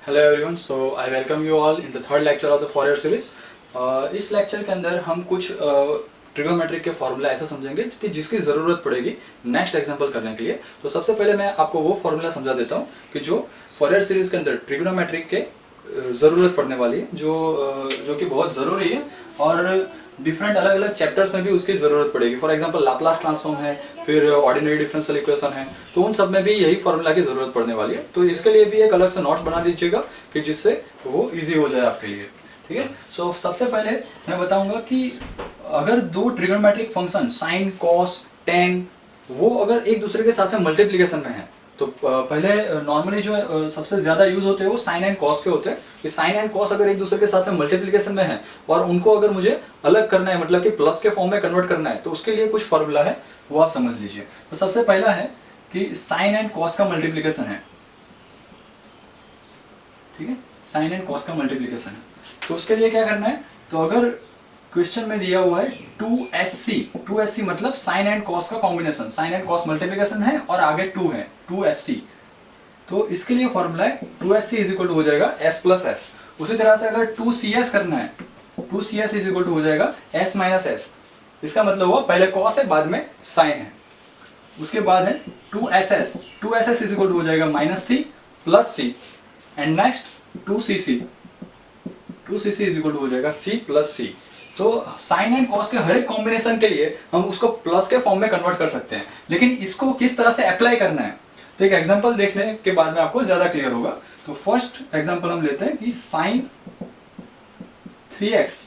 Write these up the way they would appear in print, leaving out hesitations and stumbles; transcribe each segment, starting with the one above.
Hello everyone, so I welcome you all in the third lecture of the फॉरियर series. इस lecture के अंदर हम कुछ ट्रिग्नोमेट्रिक के फॉर्मूला ऐसा समझेंगे कि जिसकी ज़रूरत पड़ेगी नेक्स्ट एग्जांपल करने के लिए। तो सबसे पहले मैं आपको वो फॉर्मूला समझा देता हूँ कि जो फॉरियर सीरीज के अंदर ट्रिग्नोमेट्रिक के ज़रूरत पड़ने वाली है, जो कि बहुत ज़रूरी है और डिफरेंट अलग अलग चैप्टर्स में भी उसकी ज़रूरत पड़ेगी। फॉर एग्जांपल लाप्लास ट्रांसफॉर्म है, फिर ऑर्डिनरी डिफरेंशियल इक्वेशन है, तो उन सब में भी यही फॉर्मूला की ज़रूरत पड़ने वाली है। तो इसके लिए भी एक अलग से नोट्स बना दीजिएगा कि जिससे वो इजी हो जाए आपके लिए। ठीक है, सो सबसे पहले मैं बताऊंगा कि अगर दो trigonometric function sine, cos, ten वो अगर एक दूसरे के साथ में मल्टीप्लिकेशन में है तो पहले नॉर्मली जो सबसे ज्यादा यूज होते हैं वो साइन एंड कॉस के होते हैं कि साइन एंड कॉस अगर एक दूसरे के साथ में मल्टीप्लिकेशन में है और उनको अगर मुझे अलग करना है, मतलब कि प्लस के फॉर्म में कन्वर्ट करना है, तो उसके लिए कुछ फॉर्मूला है वो आप समझ लीजिए। तो सबसे पहला है कि साइन एंड कॉस का मल्टीप्लिकेशन है। ठीक है, साइन एंड कॉस का मल्टीप्लिकेशन है। तो उसके लिए क्या करना है, तो अगर क्वेश्चन में दिया हुआ है 2SC मतलब साइन एंड कॉस का combination, sine and cos multiplication है और आगे 2 है 2SC, तो इसके लिए फॉर्मूला है 2SC इज इक्वल टू हो जाएगा S प्लस S। उसी तरह से अगर 2CS करना है, 2CS इज इक्वल टू हो जाएगा S माइनस S। इसका मतलब हुआ पहले कॉस है बाद में साइन है। उसके बाद है 2SS इज इक्वल टू हो जाएगा minus C plus C and next 2CC is equal to हो जाएगा C प्लस C। तो साइन एंड कॉस के हर एक कॉम्बिनेशन के लिए हम उसको प्लस के फॉर्म में कन्वर्ट कर सकते हैं, लेकिन इसको किस तरह से अप्लाई करना है तो एक एग्जांपल देखने के बाद में आपको ज्यादा क्लियर होगा। तो फर्स्ट एग्जांपल हम लेते हैं कि sign 3x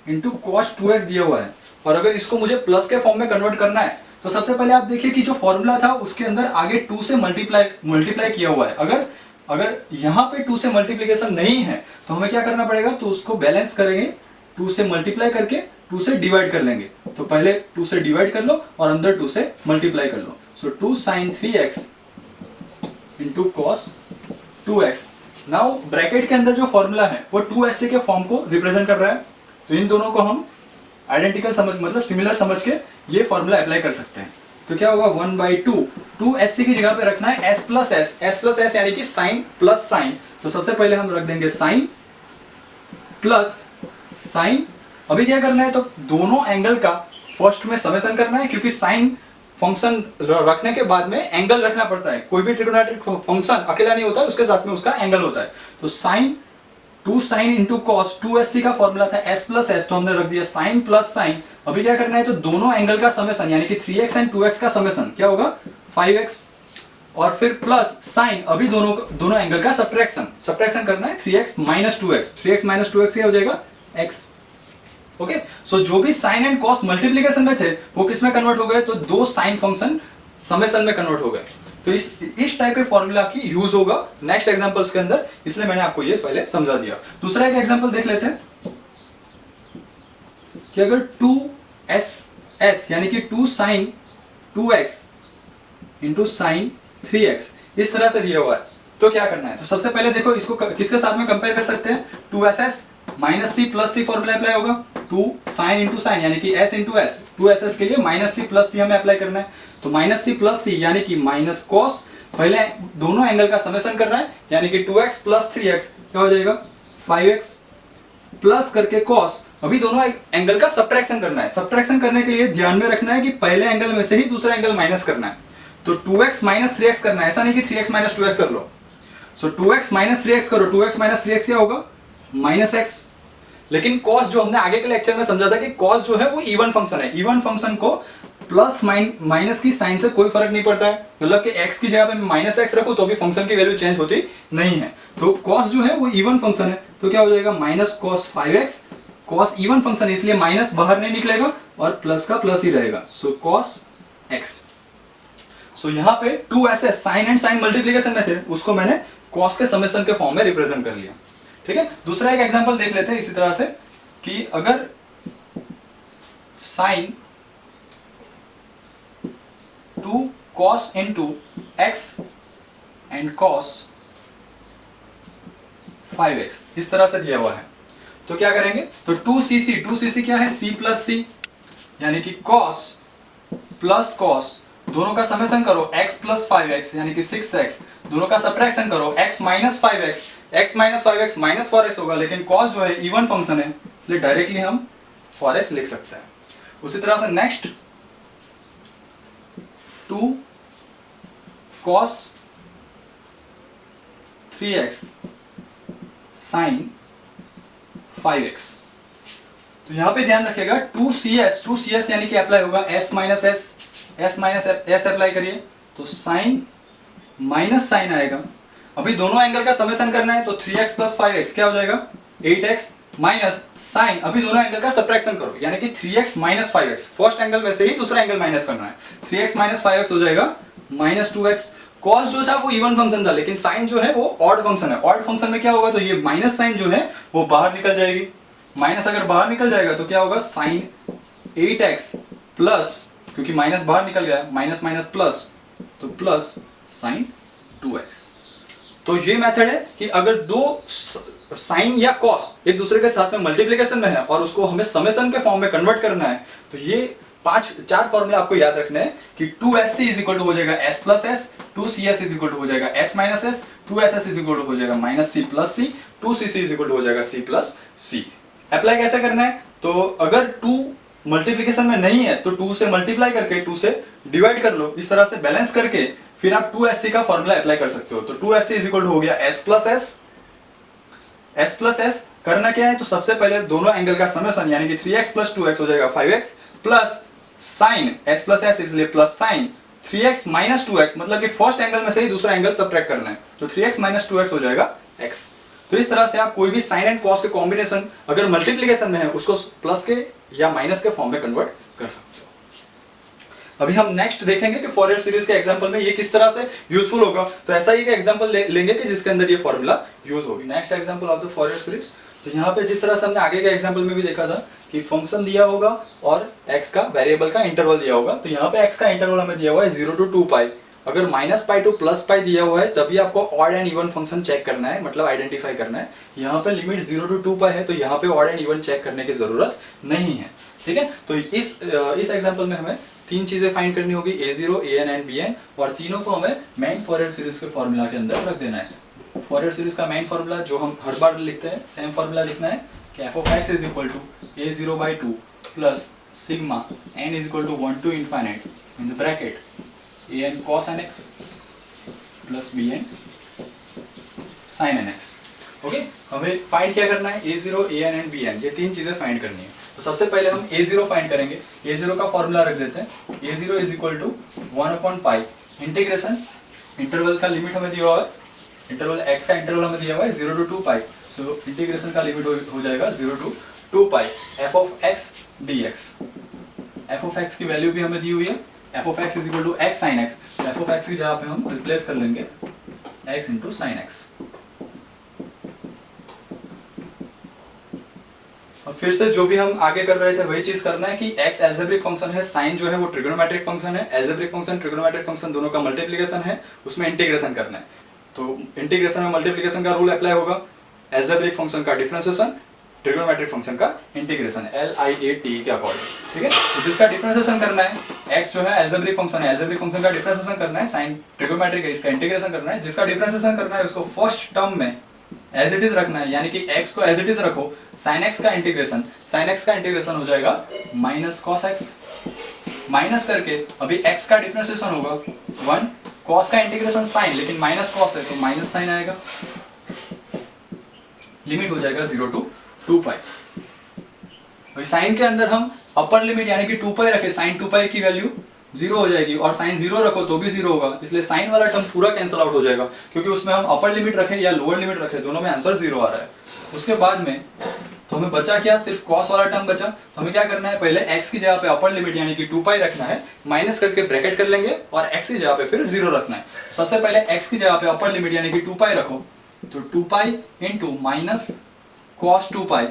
into cos 2x दिया हुआ है और अगर इसको मुझे प्लस के फॉर्म में कन्वर्ट करना है तो सबसे पहले आप देखिए कि जो फॉर्मूला था उसके अंदर आगे 2 से मल्टीप्लाई किया हुआ है। अगर यहाँ पे 2 से मल्टीप्लीकेशन नहीं है तो हमें क्या करना पड़ेगा, तो उसको बैलेंस करेंगे, 2 से मल्टीप्लाई करके 2 से डिवाइड कर लेंगे। तो पहले 2 से डिवाइड कर लो और अंदर 2 से मल्टीप्लाई कर लो। सो 2 sin 3x into cos 2x। Now bracket के अंदर जो फॉर्मूला है वो 2SC के फॉर्म को रिप्रेजेंट कर रहा है, तो इन दोनों को हम आइडेंटिकल समझ मतलब सिमिलर समझ के ये फॉर्मूला अप्लाई कर सकते हैं। तो क्या होगा 1/2, 2SC की जगह पे रखना है S प्लस S यानी कि साइन प्लस साइन। तो सबसे पहले हम रख देंगे साइन प्लस साइन। अभी क्या करना है, तो दोनों एंगल का फर्स्ट में समेशन करना है, क्योंकि साइन फंक्शन रखने के बाद में एंगल रखना पड़ता है। कोई भी ट्रिग्नोमेट्रिक फंक्शन अकेला नहीं होता है, उसके साथ में उसका एंगल होता है। तो sign 2 sin into cos 2SC का फॉर्मूला था S प्लस S, तो हमने रख दिया साइन प्लस साइन। अभी क्या करना है, तो दोनों एंगल का समेशन यानी कि 3x एंड 2x का समेशन क्या होगा 5x और फिर प्लस साइन, अभी दोनों एंगल का सब्ट्रैक्शन करना है 3x minus 2x, 3x minus 2x क्या हो जाएगा x। ओके, सो जो भी साइन एंड कॉस मल्टीप्लिकेशन में थे वो किस में कन्वर्ट हो गए, तो दो साइन फंक्शन समेशन में कन्वर्ट हो गए। तो इस टाइप के फॉर्मूला की यूज होगा नेक्स्ट एग्जांपल्स के अंदर, इसलिए मैंने आपको ये पहले समझा दिया। दूसरा एक एग्जांपल देख लेते हैं कि अगर 2SS यानी कि 2 sin 2x into sine 3x इस तरह से दिया हुआ है तो क्या करना है। तो सबसे पहले देखो इसको किसके साथ में कंपेयर कर सकते हैं, 2SS minus C plus C formula apply होगा, 2 sin इंटू साइन यानी कि S इंटू S, 2SS के लिए माइनस C प्लस C हमें अप्लाई करना है। तो माइनस C प्लस C यानी कि माइनस कॉस, पहले दोनों एंगल का समेशन करना है यानी कि 2x प्लस 3x क्या हो जाएगा 5x प्लस करके कॉस, अभी दोनों एंगल का सब्ट्रैक्शन करना है। सब्ट्रैक्शन करने के लिए ध्यान में रखना है कि पहले एंगल में से ही दूसरा एंगल माइनस करना है। तो 2x माइनस 3x करना है, ऐसा नहीं कि 3x माइनस 2x कर लो। सो 2x माइनस 3x करो, 2x माइनस 3x क्या होगा माइनस x। लेकिन cos जो हमने आगे के लेक्चर में समझा था कि cos जो है वो इवन फंक्शन है, इवन फंक्शन को प्लस माइनस की साइन से कोई फर्क नहीं पड़ता है, मतलब कि x की जगह पे माइनस x रखो तो भी फंक्शन की वैल्यू चेंज होती नहीं है। तो cos जो है वो इवन फंक्शन है, तो क्या हो जाएगा minus cos 5x, cos even function इसलिए माइनस बाहर नहीं निकलेगा और प्लस का प्लस ही रहेगा, सो cos x। सो यहाँ पे 2SS sign and sign multiplication में थे, उसको मैंने cos के समेशन के फॉर्म में रिप्रेजेंट कर लिया। ठीक है, दूसरा एक एग्जांपल देख लेते हैं इसी तरह से कि अगर sine 2 cos into x and cos 5x इस तरह से दिया हुआ है तो क्या करेंगे, तो 2cc क्या है c प्लस c यानी कि cos प्लस cos दोनों का समेशन करो x प्लस 5x यानी कि 6x, दोनों का सब्ट्रैक्शन करो x minus 5x, x minus 5x minus 4x होगा, लेकिन cos जो है इवन फंक्शन है, इसलिए डायरेक्टली हम 4x लिख सकते हैं। उसी तरह से next 2 cos 3x sin 5x। तो यहां पे ध्यान रखिएगा 2cs यानी कि अप्लाई होगा s माइनस s अप्लाई करिए तो साइन माइनस साइन आएगा। अभी दोनों एंगल का समेशन करना है तो 3x प्लस 5x क्या हो जाएगा 8x माइनस साइन, अभी दोनों एंगल का सब्ट्रैक्शन करो यानी कि 3x minus 5x, first angle में से ही दूसरा एंगल माइनस करना है, 3x माइनस 5x हो जाएगा माइनस 2x। कॉस जो था वो इवन फंक्शन था, लेकिन साइन जो है वो ऑड फंक्शन है। ऑड फंक्शन में क्या होगा तो ये माइनस साइन जो है वो बाहर निकल जाएगी, माइनस अगर बाहर निकल जाएगा तो क्या होगा साइन 8x प्लस, क्योंकि माइनस बाहर निकल गया माइनस माइनस प्लस तो प्लस साइन 2x। तो ये मेथड है कि अगर दो साइन या कॉस एक दूसरे के साथ में मल्टीप्लिकेशन में है और उसको हमें समेशन के फॉर्म में कन्वर्ट करना है, तो ये चार फॉर्मूला आपको याद रखने हैं कि 2sc इज इक्वल टू हो जाएगा s plus S, 2cs is equal to हो जाएगा s minus S, 2ss is equal to हो जाएगा minus c plus C, 2cc is equal to हो जाएगा c प्लस सी। अप्लाई कैसे करना है तो अगर 2 मल्टीप्लिकेशन में नहीं है तो 2 से मल्टीप्लाई करके 2 से डिवाइड कर लो, इस तरह से बैलेंस करके फिर आप 2sc का फॉर्मूला अप्लाई कर सकते हो। तो 2sc इज इक्वल टू हो गया s प्लस एस करना क्या है तो सबसे पहले दोनों एंगल का समेशन यानी कि 3x प्लस 2x हो जाएगा 5x plus sign s plus S इसलिए plus sign 3x minus 2x, मतलब कि फर्स्ट एंगल में से ही दूसरा एंगल सब्ट्रैक्ट करना है तो 3x माइनस 2x हो जाएगा x। तो इस तरह से आप कोई भी साइन एंड कॉस के कॉम्बिनेशन अगर मल्टीप्लिकेशन में है उसको प्लस के या माइनस के फॉर्म में कन्वर्ट कर सकते हो। अभी हम नेक्स्ट देखेंगे कि फॉरियर सीरीज के एग्जांपल में ये किस तरह से यूजफुल होगा। तो ऐसा ही एक एग्जांपल लेंगे कि जिसके अंदर ये फॉर्मूला यूज होगी। Next example of the फॉरियर series, तो यहाँ पे जिस तरह से हमने आगे के एग्जांपल में भी देखा था कि फंक्शन दिया होगा और x का वेरिएबल का इंटरवल दिया होगा, तो यहाँ पे x का इंटरवल हमें दिया हुआ है 0 to 2 पाई। अगर -π to +π दिया हुआ है तभी आपको odd and even function check करना है, मतलब आइडेंटिफाई करना है। यहाँ पे लिमिट 0 to 2 पाई है तो यहाँ पे ऑड एंड इवन चेक करने की जरूरत नहीं है, ठीक है। तो इस एग्जांपल में हमें तीन चीजें फाइंड करनी होगी, a0, an एंड bn, और तीनों को हमें मेन फॉरियर सीरीज के फॉर्मूला के अंदर रख देना है। फॉरियर सीरीज का मेन फॉर्मूला जो हम हर बार लिखते हैं, सेम फॉर्मूला लिखना है कि f of x is equal to a0/2 plus sigma n is equal to 1 to infinite in the bracket an cos nx plus bn sin nx। Okay, हमें find क्या करना है, a0, an एंड bn, ये तीन चीजें find करनी है। तो सबसे पहले हम a0 फाइंड करेंगे। a0 का फॉर्मूला रख देते हैं, a0 is equal to 1/π integration, interval का लिमिट हमें दिया हुआ है, इंटरवल x का इंटरवल हमें दिया हुआ है 0 to 2 पाई, सो इंटीग्रेशन का लिमिट हो जाएगा 0 to 2 pi f of x dx। f of x की वैल्यू भी हमें दी हुई है, f of x is equal to x sin x, f of x की जगह पे हम रिप्लेस कर लेंगे x इंटू साइन एक्स। और फिर से जो भी हम आगे कर रहे थे वही चीज करना है कि x एल्जेब्रिक फंक्शन है, साइन जो है वो ट्रिगोनोमेट्रिक फंक्शन है, एल्जेब्रिक फंक्शन ट्रिगोनोमेट्रिक फंक्शन दोनों का मल्टीप्लिकेशन है, उसमें इंटीग्रेशन करना है। तो इंटीग्रेशन में मल्टीप्लिकेशन का रूल अप्लाई होगा, एल्जेब्रिक फंक्शन का डिफरेंशिएशन, ट्रिगोनोमेट्रिक फंक्शन का इंटीग्रेशन LIAT के अकॉर्डिंग, ठीक है। तो जिसका डिफरेंशिएशन करना है, x जो है एल्जेब्रिक फंक्शन है, एल्जेब्रिक फंक्शन का डिफरेंशिएशन करना है, साइन ट्रिगोनोमेट्रिक है इसका इंटीग्रेशन करना है, जिसका डिफरेंशिएशन करना है उसको फर्स्ट टर्म में एज इट इज रखना है, यानी कि x को एज इट इज रखो, sin x का इंटीग्रेशन हो जाएगा माइनस cos x, माइनस करके अभी x का डिफरेंशिएशन होगा 1, cos का इंटीग्रेशन sin, लेकिन माइनस cos है तो माइनस sin आएगा, लिमिट हो जाएगा 0 to 2 पाई। वही साइन के अंदर हम अपर लिमिट यानी कि 2 पाई रखे, साइन 2 पाई की वैल्यू 0 हो जाएगी, और साइन 0 रखो तो भी 0 होगा, इसलिए साइन वाला टर्म पूरा कैंसिल आउट हो जाएगा, क्योंकि उसमें हम अपर लिमिट रखें या लोअर लिमिट रखें दोनों में आंसर 0 आ रहा है। उसके बाद में तो हमें बचा क्या, सिर्फ cos वाला टर्म बचा। तो हमें क्या करना है, पहले x की जगह पे अपर लिमिट यानी कि 2 पाई रखना है, माइनस करके ब्रैकेट कर लेंगे, और x की जगह पे फिर 0 रखना है। सबसे पहले x की जगह पे अपर लिमिट यानी कि 2 पाई रखो, तो 2 pi into minus cos 2 pi,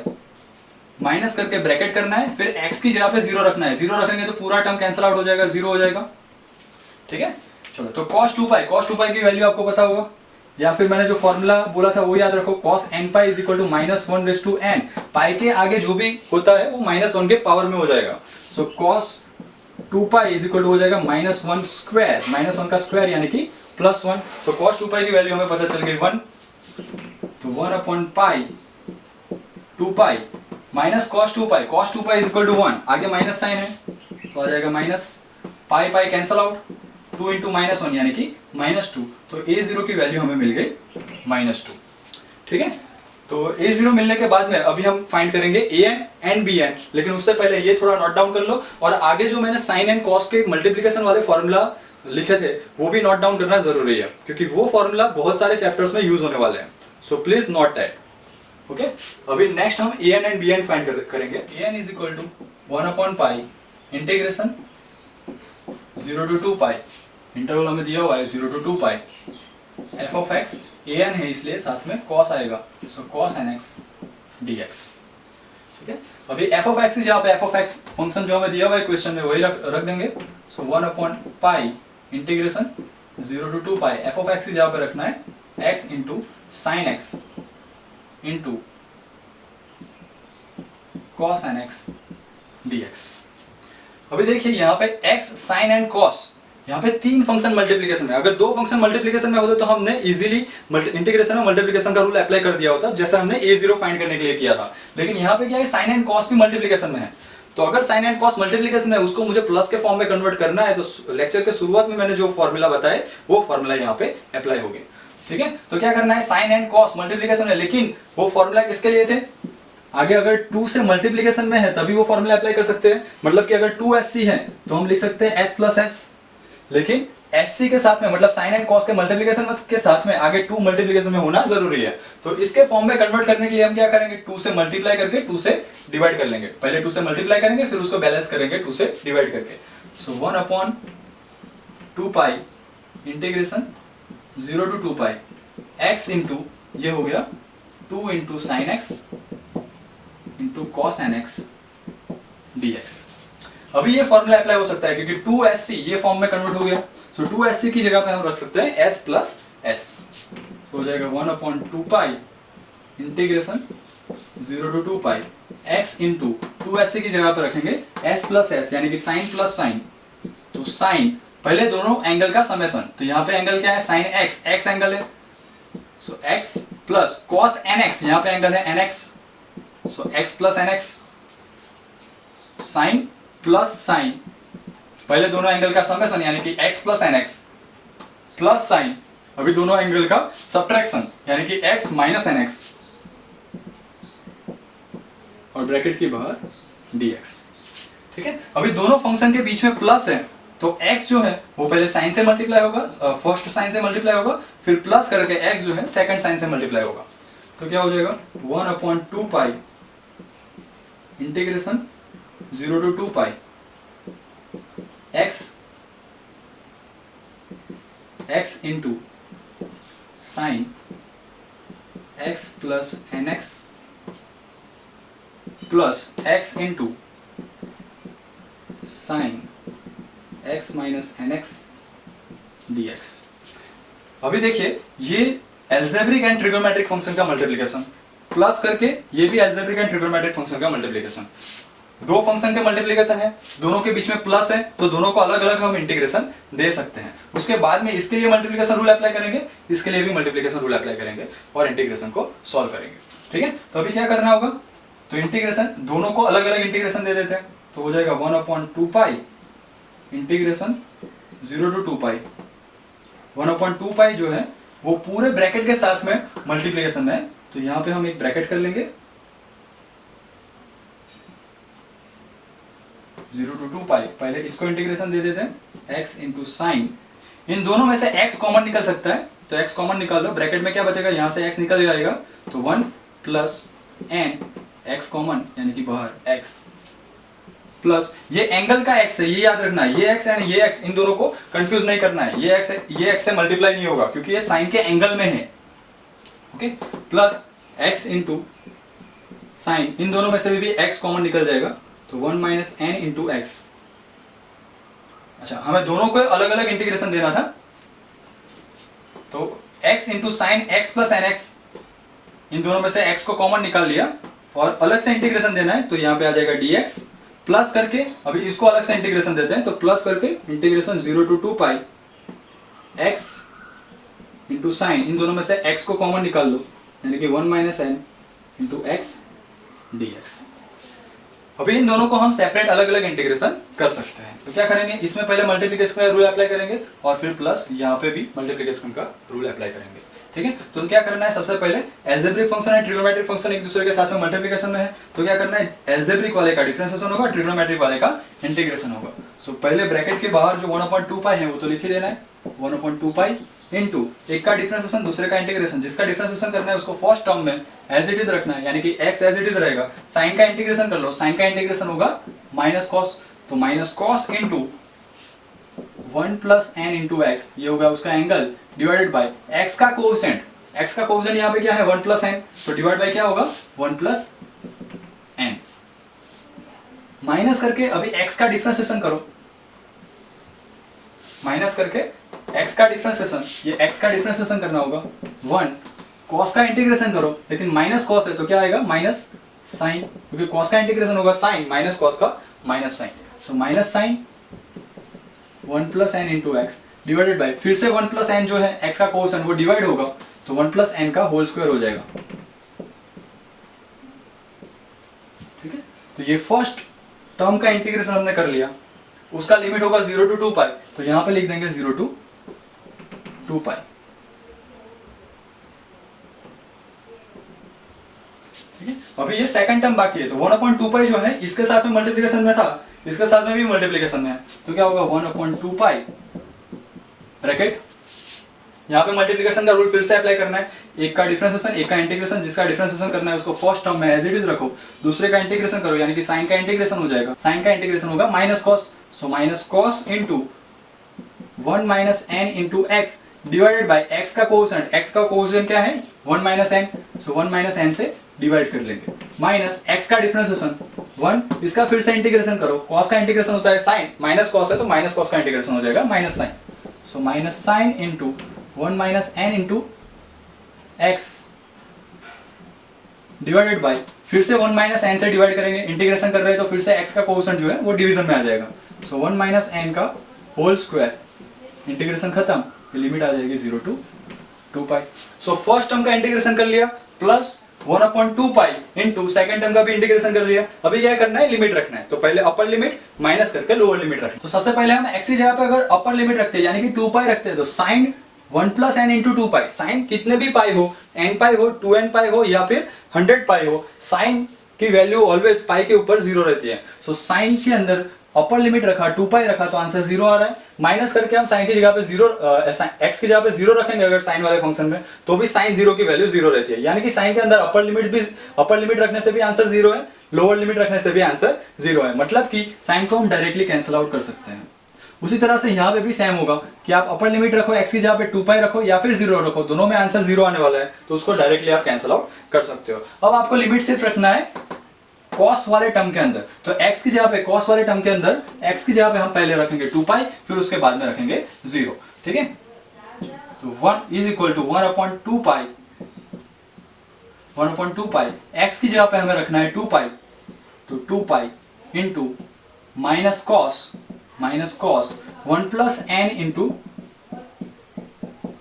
minus करके ब्रैकेट करना है, फिर x की जगह पे 0 रखना है, 0 रखेंगे तो पूरा टर्म कैंसिल आउट हो जाएगा, 0 हो जाएगा, ठीक है। चलो, तो cos 2 पाई की वैल्यू आपको पता होगा, या फिर मैंने जो फॉर्मूला बोला था वो याद रखो, cos n pi is equal to -1/n, pi के आगे जो भी होता है वो -1 के पावर में हो जाएगा। So cos 2 pi is equal to हो जाएगा -1 स्क्वायर, -1 का स्क्वायर यानी कि +1। तो cos 2 पाई की वैल्यू हमें पता चल गई 1। तो 1/पाई 2 pi minus cos 2 pi, cos 2 pi is equal to 1, आगे माइनस साइन है तो आ जाएगा minus, pi pi cancel out, 2 into -1 यानी कि -2। तो a0 की वैल्यू हमें मिल गई -2। ठीक है, तो a0 मिलने के बाद में अभी हम फाइंड करेंगे an एंड bn, लेकिन उससे पहले ये थोड़ा नोट डाउन कर लो, और आगे जो मैंने साइन एंड कॉस के मल्टीप्लिकेशन वाले फॉर्मूला लिखे थे वो भी नोट डाउन करना जरूरी है, क्योंकि वो फॉर्मूला बहुत सारे चैप्टर्स में यूज होने वाले हैं। So please note that. Okay, अभी नेक्स्ट हम an एंड bn फाइंड करेंगे। an इज इक्वल टू 1/पाई इंटीग्रेशन 0 to 2 पाई, इंटरवल हमें दिया हुआ है 0 to 2 pi, f of x an है इसलिए साथ में cos आएगा, सो cos nx dx। ठीक है, अभी f ऑफ x जहाँ पे f ऑफ x फंक्शन जो हमें दिया हुआ है क्वेश्चन में वही रख देंगे। सो 1/पाई integration 0 to 2 pi, f of x जहाँ पे रखना है x into sine x into cos nx dx। अभी देखिए यहाँ पे x साइन एंड cos, यहाँ पे 3 फंक्शन मल्टीप्लिकेशन में, अगर 2 फंक्शन मल्टीप्लिकेशन में होते तो हमने इजीली इंटीग्रेशन और मल्टीप्लिकेशन का रूल अप्लाई कर दिया होता, जैसा हमने a0 फाइंड करने के लिए किया था। लेकिन यहाँ पे क्या है, साइन एंड cos भी मल्टीप्लिकेशन में है, तो अगर साइन एंड cos मल्टीप्लिकेशन में उसको मुझे प्लस के फॉर्म में कन्वर्ट करना है, तो लेक्चर के शुरुआत में मैंने जो फॉर्मूला बताया वो फॉर्मूला यहाँ पे अप्लाई हो गया। ठीक है, तो क्या करना है, साइन एंड cos मल्टीप्लिकेशन है, लेकिन वो फॉर्मूला किसके लिए थे, आगे अगर 2 से मल्टीप्लिकेशन में है तभी वो फॉर्मूला अप्लाई कर सकते हैं। मतलब कि अगर 2sc है तो हम लिख सकते हैं s प्लस s, लेकिन sc के साथ में मतलब साइन एंड cos के मल्टीप्लिकेशन के साथ में आगे 2 मल्टीप्लिकेशन में होना जरूरी है। तो इसके फॉर्म में कन्वर्ट करने के लिए हम क्या करेंगे, 2 से मल्टीप्लाई करके 2 से डिवाइड कर लेंगे। पहले 2 से मल्टीप्लाई करेंगे फिर उसको बैलेंस करेंगे 2 से डिवाइड करके। सो 1/2 pi integration 0 to 2 pi x into ये हो गया 2 into sine x into cos nx dx। अभी ये फॉर्मूला अप्लाई हो सकता है क्योंकि 2sc ये फॉर्म में कन्वर्ट हो गया, सो 2sc की जगह पे हम रख सकते हैं s प्लस s, तो हो जाएगा 1/2 pi integration 0 to 2 pi x into 2sc की जगह पे रखेंगे s प्लस s, यानी कि साइन प्लस साइन, तो साइन पहले दोनों एंगल का समेशन, तो यहाँ पे एंगल क्या है, साइन x, x एंगल है, so x plus cos nx, यहाँ पे एंगल है nx, so x plus nx, sine plus sine, पहले दोनों एंगल का समेशन यानी कि x plus nx plus sine, अभी दोनों एंगल का सब्ट्रैक्शन यानी कि x माइनस nx, और ब्रैकेट के बाहर dx। ठीक है, अभी दोनों फंक्शन के बीच में प्लस है, तो x जो है वो पहले साइन से मल्टीप्लाई होगा, फर्स्ट साइन से मल्टीप्लाई होगा, फिर प्लस करके x जो है सेकंड साइन से मल्टीप्लाई होगा, तो क्या हो जाएगा 1/2 pi integration 0 to 2 pi x into sine x plus nx plus x into sine x minus nx dx। अभी देखिए ये एल्जेब्रिक एंड ट्रिगोनोमेट्रिक फंक्शन का मल्टीप्लिकेशन, प्लस करके ये भी एल्जेब्रिक एंड ट्रिगोनोमेट्रिक फंक्शन का मल्टीप्लिकेशन, 2 फंक्शन के मल्टीप्लिकेशन है, दोनों के बीच में प्लस है, तो दोनों को अलग अलग हम इंटीग्रेशन दे सकते हैं। उसके बाद में इसके लिए मल्टीप्लिकेशन रूल अप्लाई करेंगे, इसके लिए भी मल्टीप्लिकेशन रूल अप्लाई करेंगे और इंटीग्रेशन को सॉल्व करेंगे। ठीक है, तो अभी क्या करना होगा, तो इंटीग्रेशन दोनों को अलग अलग इंटीग्रेशन दे देते हैं, तो हो जाएगा 1/2 pi integration 0 to 2 pi, 1/2 pi जो है वो पूरे ब्रैकेट के साथ में मल्टीप्लिकेशन में है, तो यहां पे हम एक ब्रैकेट कर लेंगे 0 to 2 पाई, पहले इसको इंटीग्रेशन दे देते हैं x इंटू साइन, इन दोनों में से x कॉमन निकल सकता है, तो x कॉमन निकाल लो, ब्रैकेट में क्या बचेगा, यहां से x निकल जाएगा, तो 1 प्लस n x कॉमन यानी कि बाहर x प्लस ये एंगल का x है, ये याद रखना है, ये x एंड ये x इन दोनों को कंफ्यूज नहीं करना है, ये x से मल्टीप्लाई नहीं होगा क्योंकि ये साइन के एंगल में है। Okay, plus x into sine, इन दोनों में से भी x कॉमन निकल जाएगा, तो 1 माइनस n इंटू एक्स। अच्छा, हमें दोनों को अलग अलग इंटीग्रेशन देना था, तो x into sine x plus N X, इन दोनों में से x को कॉमन निकाल लिया और अलग से इंटीग्रेशन देना है, तो यहाँ पे आ जाएगा dx, प्लस करके अभी इसको अलग से इंटीग्रेशन देते हैं, तो प्लस करके integration 0 to 2 pi x into sine, इन दोनों में से x को कॉमन निकाल लो, यानी कि 1 minus N into X D X. अभी इन दोनों को हम सेपरेट अलग अलग इंटीग्रेशन कर सकते हैं। तो क्या करेंगे, इसमें पहले मल्टीप्लिकेशन का रूल अप्लाई करेंगे और फिर प्लस यहाँ पे भी मल्टीप्लिकेशन का रूल अप्लाई करेंगे। ठीक है, तो क्या करना है, सबसे पहले एल्जेब्रिक फंक्शन है, ट्रिग्नोमेट्रिक फंक्शन एक दूसरे के साथ में मल्टीप्लिकेशन में है, तो क्या करना है, एल्जेब्रिक वाले का डिफरेंशिएशन होगा, ट्रिग्नोमेट्रिक वाले का इंटीग्रेशन होगा। सो पहले ब्रैकेट के बाहर जो 1/2 पाई है वो तो लिख ही देना है, 1/2 पाई इनटू एक का डिफरेंशिएशन दूसरे का इंटीग्रेशन, जिसका डिफरेंशिएशन करना है उसको फर्स्ट टर्म में एज इट इज रखना है, यानी कि x एज इट इज रहेगा। साइन का इंटीग्रेशन कर लो, साइन का इंटीग्रेशन होगा माइनस कॉस, तो minus cos into 1 plus N into X, ये होगा उसका एंगल, डिवाइडेड बाय x का कोएफिशिएंट, x का कोएफिशिएंट यहाँ पे क्या है 1 प्लस एन, तो डिवाइड बाय क्या होगा 1 प्लस एन, माइनस करके अभी x का डिफरेंशिएशन करो, माइनस करके x का डिफरेंशिएशन, ये x का डिफरेंशिएशन करना होगा 1, cos का इंटीग्रेशन करो, लेकिन माइनस cos है तो क्या आएगा माइनस साइन, क्योंकि cos का इंटीग्रेशन होगा साइन, माइनस cos का minus sine, so minus sine 1 plus N into x divided by, फिर से 1 प्लस एन जो है x का कोएफिशिएंट वो डिवाइड होगा, तो 1 प्लस एन का होल स्क्वायर हो जाएगा। ठीक है, तो ये फर्स्ट टर्म का इंटीग्रेशन हमने कर लिया, उसका लिमिट होगा 0 to 2 पाई, तो यहां पे लिख देंगे 0 to 2 पाई। ठीक है, अभी ये सेकंड टर्म बाकी है, तो 1/2 पाई जो है इसके साथ में मल्टीप्लिकेशन में था, इसके साथ में भी मल्टीप्लिकेशन में है, तो क्या होगा 1/2 पाई ब्रैकेट, यहाँ पे मल्टीप्लिकेशन का रूल फिर से अप्लाई करना है, एक का डिफरेंशिएशन एक का इंटीग्रेशन, जिसका डिफरेंशिएशन करना है उसको फर्स्ट टर्म में एज इट इज रखो, दूसरे का इंटीग्रेशन करो, यानी कि साइन का इंटीग्रेशन हो जाएगा, साइन का इंटीग्रेशन होगा minus cos, so minus cos into 1 minus N into x divided by x का कोएफिशिएंट, x का कोएफिशिएंट क्या है 1 minus N, so 1 minus N से डिवाइड कर लेंगे, माइनस x का डिफरेंशिएशन 1, इसका फिर से इंटीग्रेशन करो, cos का इंटीग्रेशन होता है साइन, माइनस cos है तो माइनस cos का इंटीग्रेशन हो जाएगा minus sine, so minus sine into 1 minus N into x divided by, फिर से 1 माइनस एन से डिवाइड करेंगे, इंटीग्रेशन कर रहे हैं तो फिर से x का कोएफिशिएंट जो है वो डिवीजन में आ जाएगा, सो 1 माइनस एन का होल स्क्वायर, इंटीग्रेशन खत्म, लिमिट आ जाएगी 0 to 2 pi. So first term का इंटीग्रेशन कर लिया, प्लस 1/2 पाई इनटू सेकंड टर्म का भी इंटीग्रेशन कर लिया। अभी क्या करना है, लिमिट रखना है, तो पहले अपर लिमिट माइनस करके लोअर लिमिट रखना है। तो सबसे पहले हम x की जगह पे अगर अपर लिमिट रखते हैं, यानी कि 2 पाई रखते हैं, तो साइन 1 प्लस एन इंटू 2 पाई, साइन कितने भी पाई हो, n पाई हो, 2n पाई हो या फिर 100 पाई हो, साइन की वैल्यू ऑलवेज पाई के ऊपर 0 रहती है। सो साइन के अंदर अपर लिमिट रखा 2 पाई रखा तो आंसर 0 आ रहा है, माइनस करके हम साइन की जगह पे 0 x की जगह पे 0 रखेंगे अगर साइन वाले फंक्शन में, तो भी साइन 0 की वैल्यू 0 रहती है, यानी कि साइन के अंदर अपर लिमिट रखने से भी आंसर 0 है, लोअर लिमिट रखने से भी आंसर 0 है, मतलब कि साइन को हम डायरेक्टली कैंसिल आउट कर सकते हैं। उसी तरह से यहाँ पे भी सेम होगा कि आप अपर लिमिट रखो, x की जगह पे 2 पाई रखो या फिर 0 रखो, दोनों में आंसर 0 आने वाला है, तो उसको डायरेक्टली आप कैंसिल आउट कर सकते हो। अब आपको लिमिट सिर्फ रखना है cos वाले टर्म के अंदर, तो x की जगह पे cos वाले टर्म के अंदर x की जगह पे हम पहले रखेंगे 2 पाई, फिर उसके बाद में रखेंगे 0। ठीक है, तो 1 is equal to 1/2 pi, 1/2 pi, x की जगह पे हमें रखना है 2 पाई, तो 2 pi into minus cos 1 plus N into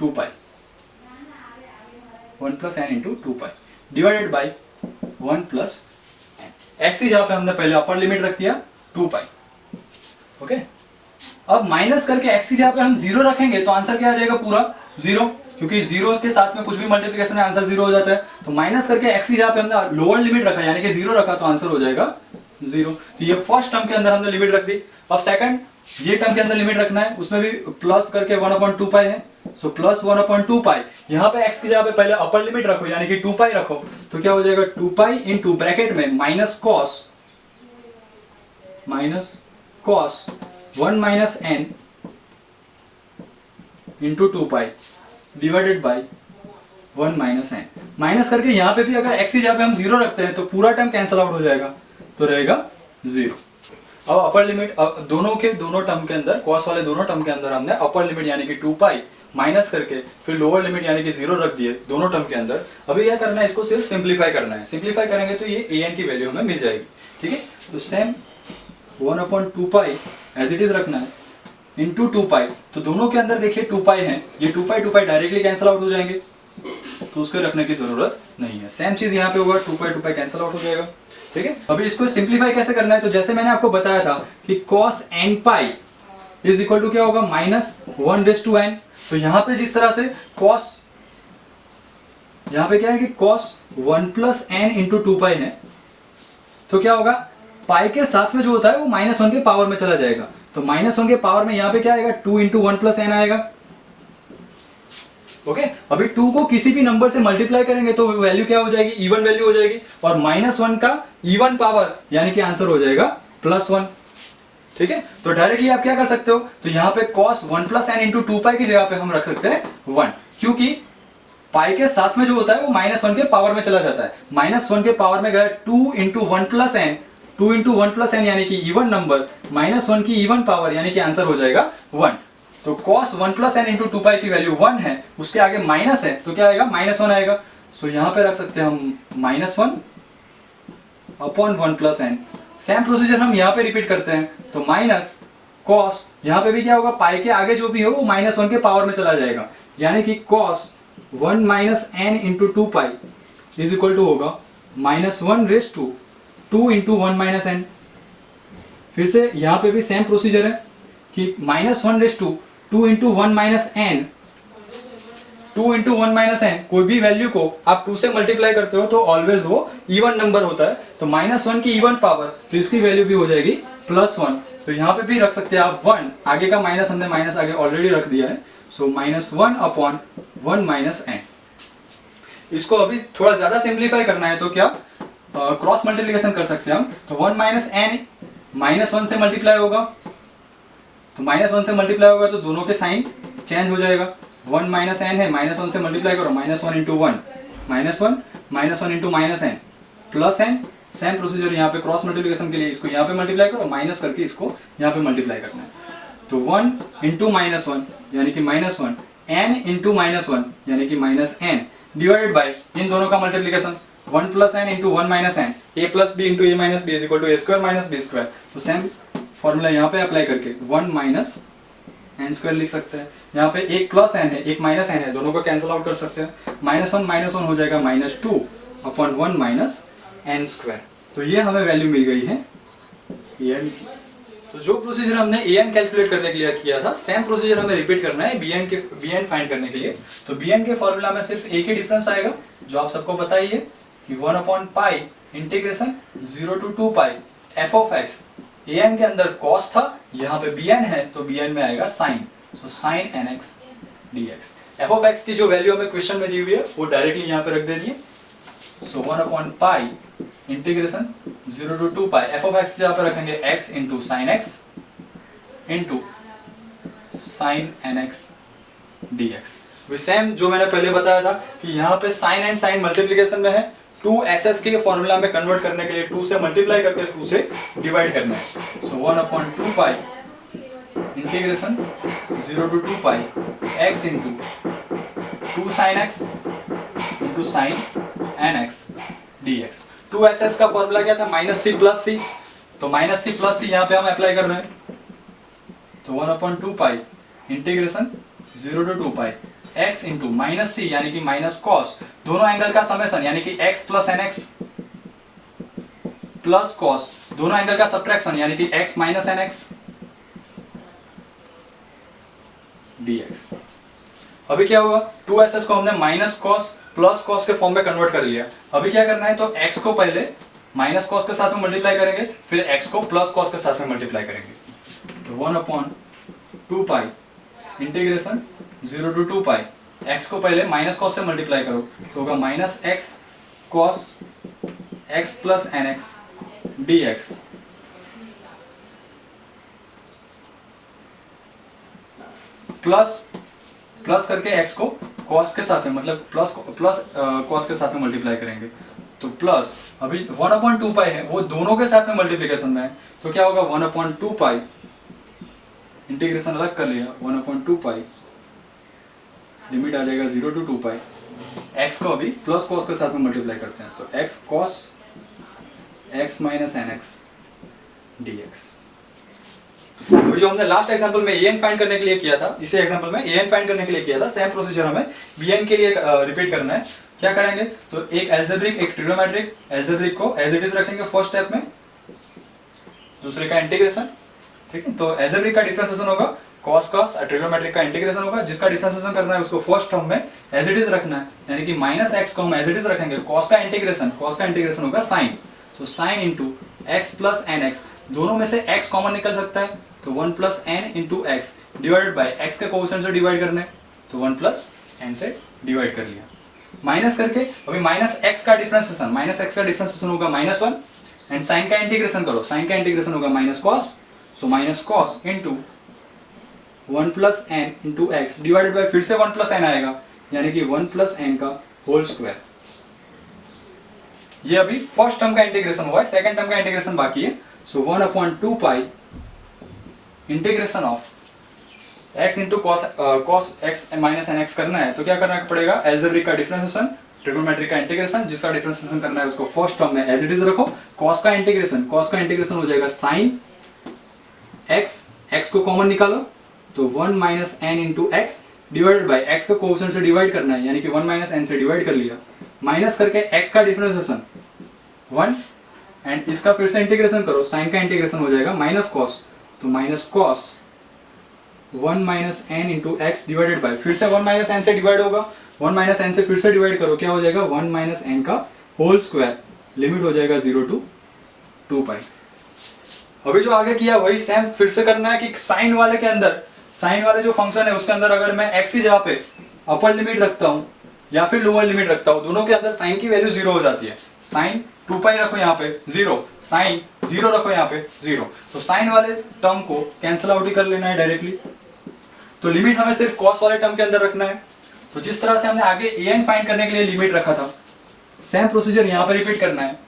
2 pi, 1 plus N into 2 pi divided by 1 plus x की जगह पे हमने पहले अपर लिमिट रख दिया 2 पाई। ओके, अब माइनस करके x की जगह पे हम 0 रखेंगे तो आंसर क्या आ जाएगा, पूरा 0, क्योंकि 0 के साथ में कुछ भी मल्टीप्लिकेशन में आंसर 0 हो जाता है। तो माइनस करके x की जगह पे हमने लोअर लिमिट रखा, यानी कि 0 रखा, तो आंसर हो जाएगा 0। तो ये फर्स्ट टर्म के अंदर हमने लिमिट रख दी। अब सेकंड ये टर्म के अंदर लिमिट रखना है, उसमें भी प्लस करके 1/2 पाई है, सो प्लस 1/2 पाई, यहाँ पे x की जगह पे पहले अपर लिमिट रखो, यानी कि 2 पाई रखो, तो क्या हो जाएगा 2 पाई इंटू ब्रैकेट में minus cos 1 minus N into 2 pi divided by 1 minus n. Minus करके यहाँ पे भी अगर x की जगह पे हम 0 रखते हैं तो पूरा टर्म कैंसिल आउट हो जाएगा, तो रहेगा 0। अब अपर लिमिट, अब दोनों टर्म के अंदर, cos वाले दोनों टर्म के अंदर हमने अपर लिमिट यानी कि 2 पाई माइनस करके फिर लोअर लिमिट यानी कि 0 रख दिए दोनों टर्म के अंदर। अभी क्या करना है, इसको सिर्फ सिंप्लीफाई करना है, सिंप्लीफाई करेंगे तो ये an की वैल्यू हमें मिल जाएगी। ठीक है, तो same 1/2 pi as it is रखना है इंटू 2 पाई, तो दोनों के अंदर देखिए 2 पाई है, ये 2 पाई डायरेक्टली कैंसिल आउट हो जाएंगे, तो उसको रखने की जरूरत नहीं है। सेम चीज यहाँ पे होगा, 2 पाई कैंसिल आउट हो जाएगा। ठीक है, अभी इसको सिंप्लीफाई कैसे करना है, तो जैसे मैंने आपको बताया था कि cos n pi is equal to क्या होगा, -1/n। तो यहाँ पे जिस तरह से cos, यहाँ पे क्या है कि cos 1 + n × 2 पाई है, तो क्या होगा, पाई के साथ में जो होता है वो -1 के पावर में चला जाएगा। तो -1 के पावर में यहाँ पे क्या आएगा, 2 × 1 + n आएगा। ओके, अभी 2 को किसी भी नंबर से मल्टीप्लाई करेंगे तो वैल्यू क्या हो जाएगी, इवन वैल्यू हो जाएगी, और -1 का इवन पावर यानी कि आंसर हो जाएगा +1। ठीक है, तो डायरेक्टली आप क्या कर सकते हो, तो यहाँ पे cos 1 + n × 2 पाई की जगह पे हम रख सकते हैं 1, क्योंकि पाई के साथ में जो होता है वो -1 के पावर में चला जाता है। -1 के पावर में अगर 2 × 1 + n, 2 × 1 + n यानी कि इवन नंबर, -1 की इवन पावर यानी कि आंसर हो जाएगा 1। तो cos 1 + n × 2 पाई की वैल्यू 1 है, उसके आगे माइनस है तो क्या आएगा, -1 आएगा। सो यहाँ पे रख सकते हैं हम -1/1 + n। सेम प्रोसीजर हम यहाँ पे रिपीट करते हैं, तो माइनस cos, यहाँ पे भी क्या होगा, पाई के आगे जो भी हो वो -1 के पावर में चला जाएगा, यानी कि cos 1 - n × 2 pi is equal to होगा -1/2 × 1 - n। फिर से यहाँ पे भी सेम प्रोसीजर है कि -1/2 2 × 1 - n, 2 × 1 - n, कोई भी वैल्यू को आप 2 से मल्टीप्लाई करते हो तो ऑलवेज वो इवन नंबर होता है। तो -1 की इवन पावर, तो इसकी वैल्यू भी हो जाएगी +1। तो यहाँ पे भी रख सकते हैं आप 1, आगे का माइनस हमने माइनस आगे ऑलरेडी रख दिया है। सो -1/1 - n। इसको अभी थोड़ा ज्यादा सिंप्लीफाई करना है तो क्या, क्रॉस मल्टीप्लिकेशन कर सकते हैं हम। तो 1 - n -1 से मल्टीप्लाई होगा, तो -1 से मल्टीप्लाई होगा तो दोनों के साइन चेंज हो जाएगा। 1 - n है, -1 से मल्टीप्लाई करो, -1 × 1 -1 -1 × -n +n। सेम प्रोसीजर यहाँ पे क्रॉस मल्टीप्लिकेशन के लिए, इसको यहाँ पे मल्टीप्लाई करो, माइनस करके इसको यहाँ पे मल्टीप्लाई करना है। तो 1 × -1 यानी कि -1, n × -1 यानी कि -n, डिवाइडेड बाय इन दोनों का multiplication 1 + n × 1 - n, a + b × a - b = a² - b²। तो सेम फॉर्मूला यहाँ पे अप्लाई करके 1 - n² लिख सकते हैं। यहाँ पे एक +n है, एक -n है, दोनों को कैंसिल आउट कर सकते हैं। -1 हो जाएगा -2/1 - n²। तो ये हमें वैल्यू मिल गई है an की। तो जो प्रोसीजर हमने an कैलकुलेट करने के लिए किया था, सेम प्रोसीजर हमें रिपीट करना है bn फाइंड करने के लिए। तो bn के फॉर्मूला में सिर्फ एक ही डिफरेंस आएगा, जो आप सबको पता ही है कि 1/π integration 0 to 2 pi f(x), an के अंदर cos था, यहाँ पे bn है तो bn में आएगा sin, सो sin nx dx। f(x) की जो वैल्यू हमें क्वेश्चन में दी हुई है वो डायरेक्टली यहाँ पे रख दे दिए। सो 1/π इंटीग्रेशन 0 to 2 पाई f(x) यहाँ पे रखेंगे x × sin x × sin nx dx। Same जो मैंने पहले बताया था कि यहाँ पे sin एंड sin मल्टीप्लिकेशन में है, 2ss के फॉर्मूला में कन्वर्ट करने के लिए 2 से मल्टीप्लाई करके 2 से डिवाइड करना है। So 1/2 pi integration 0 to 2 pi x × 2 sin x × sin nx dx। 2ss का फॉर्मूला क्या था, -c + c, तो -c + c यहाँ पे हम अप्लाई कर रहे हैं। तो 1/2 pi integration 0 to 2 pi x × -c यानी कि -cos, दोनों एंगल का समेशन यानी कि x + nx प्लस cos, दोनों एंगल का सब्ट्रैक्शन यानी कि x - nx dx। अभी क्या होगा, 2ss को हमने -cos + cos के फॉर्म में कन्वर्ट कर लिया। अभी क्या करना है, तो x को पहले -cos के साथ में मल्टीप्लाई करेंगे, फिर x को +cos के साथ में मल्टीप्लाई करेंगे। तो 1/2 pi integration 0 to 2 pi, x को पहले -cos से मल्टीप्लाई करो तो होगा -x cos x + nx dx। Plus करके x को cos के साथ में, मतलब प्लस cos के साथ में मल्टीप्लाई करेंगे। तो प्लस अभी 1/2 पाई है, वो दोनों के साथ में मल्टीप्लिकेशन में है, तो क्या होगा 1/2 पाई इंटीग्रेशन अलग कर लिया, 1/2 पाई लिमिट आ जाएगा 0 to 2 पाई, x को अभी प्लस cos के साथ में मल्टीप्लाई करते हैं, तो x cos x - nx dx। अभी जो हमने लास्ट एग्जांपल में an फाइंड करने के लिए किया था, इसी एग्जांपल में an फाइंड करने के लिए किया था, सेम प्रोसीजर हमें bn के लिए रिपीट करना है। क्या करेंगे, तो एक एल्जेब्रिक एक ट्रिग्नोमेट्रिक, एल्जेब्रिक को एज इट इज रखेंगे फर्स्ट स्टेप में, दूसरे का इंटीग्रेशन, ठीक है। तो एल्जेब्रिक का डिफरेंशिएशन होगा cos cos, ट्रिग्नोमेट्रिक का इंटीग्रेशन होगा, जिसका डिफरेंशिएशन करना है उसको फर्स्ट टर्म में एज इट इज रखना है, यानी कि माइनस एक्स को हम एज इट इज रखेंगे, cos का इंटीग्रेशन होगा साइन, तो sine into x plus N x, दोनों में से x कॉमन निकल सकता है, तो 1 plus N into x divided by x के कोएफिशिएंट से डिवाइड करना है, तो 1 प्लस एन से डिवाइड कर लिया, माइनस करके अभी माइनस एक्स का डिफरेंशिएशन होगा -1, एंड साइन का इंटीग्रेशन करो, साइन का इंटीग्रेशन होगा minus cos, so minus cos into 1 plus N into x divided by फिर से 1 प्लस एन आएगा, यानी कि 1 प्लस एन का होल स्क्वायर। ये अभी फर्स्ट टर्म का इंटीग्रेशन हुआ है, सेकंड टर्म का इंटीग्रेशन बाकी है, so 1/2 pi integration of x into cos x minus n x करना है, तो क्या करना पड़ेगा, एल्जेब्रिक का डिफरेंशिएशन, ट्रिग्नोमेट्रिक का इंटीग्रेशन, जिसका डिफरेंशिएशन करना है उसको फर्स्ट टर्म में एज इट इज रखो, कॉस का इंटीग्रेशन हो जाएगा साइन x को कॉमन निकालो, तो 1 minus N into x divided by x का कोएफिशिएंट से डिवाइड करना है, यानी कि 1 माइनस एन से डिवाइड कर लिया, माइनस करके x का डिफरेंशिएशन 1, एंड इसका फिर से इंटीग्रेशन करो, साइन का इंटीग्रेशन हो जाएगा माइनस कॉस, तो minus cos 1 minus N into x divided by फिर से 1 माइनस एन से डिवाइड होगा, 1 माइनस एन से फिर से डिवाइड करो, क्या हो जाएगा 1 माइनस एन का होल स्क्वायर, लिमिट हो जाएगा 0 to 2 पाई। अभी जो आगे किया वही सेम फिर से करना है कि साइन वाले के अंदर, साइन वाले जो फंक्शन है उसके अंदर अगर मैं एक्स की जगह पे अपर लिमिट रखता हूँ या फिर लोअर लिमिट रखता हूँ, दोनों के अंदर साइन की वैल्यू 0 हो जाती है, साइन 2 पाई रखो यहाँ पे 0, साइन 0 रखो यहाँ पे 0, तो साइन वाले टर्म को कैंसिल आउट ही कर लेना है डायरेक्टली, तो लिमिट हमें सिर्फ कॉस वाले टर्म के अंदर रखना है। तो जिस तरह से हमने आगे an फाइंड करने के लिए लिमिट रखा था, सेम प्रोसीजर यहाँ पर रिपीट करना है।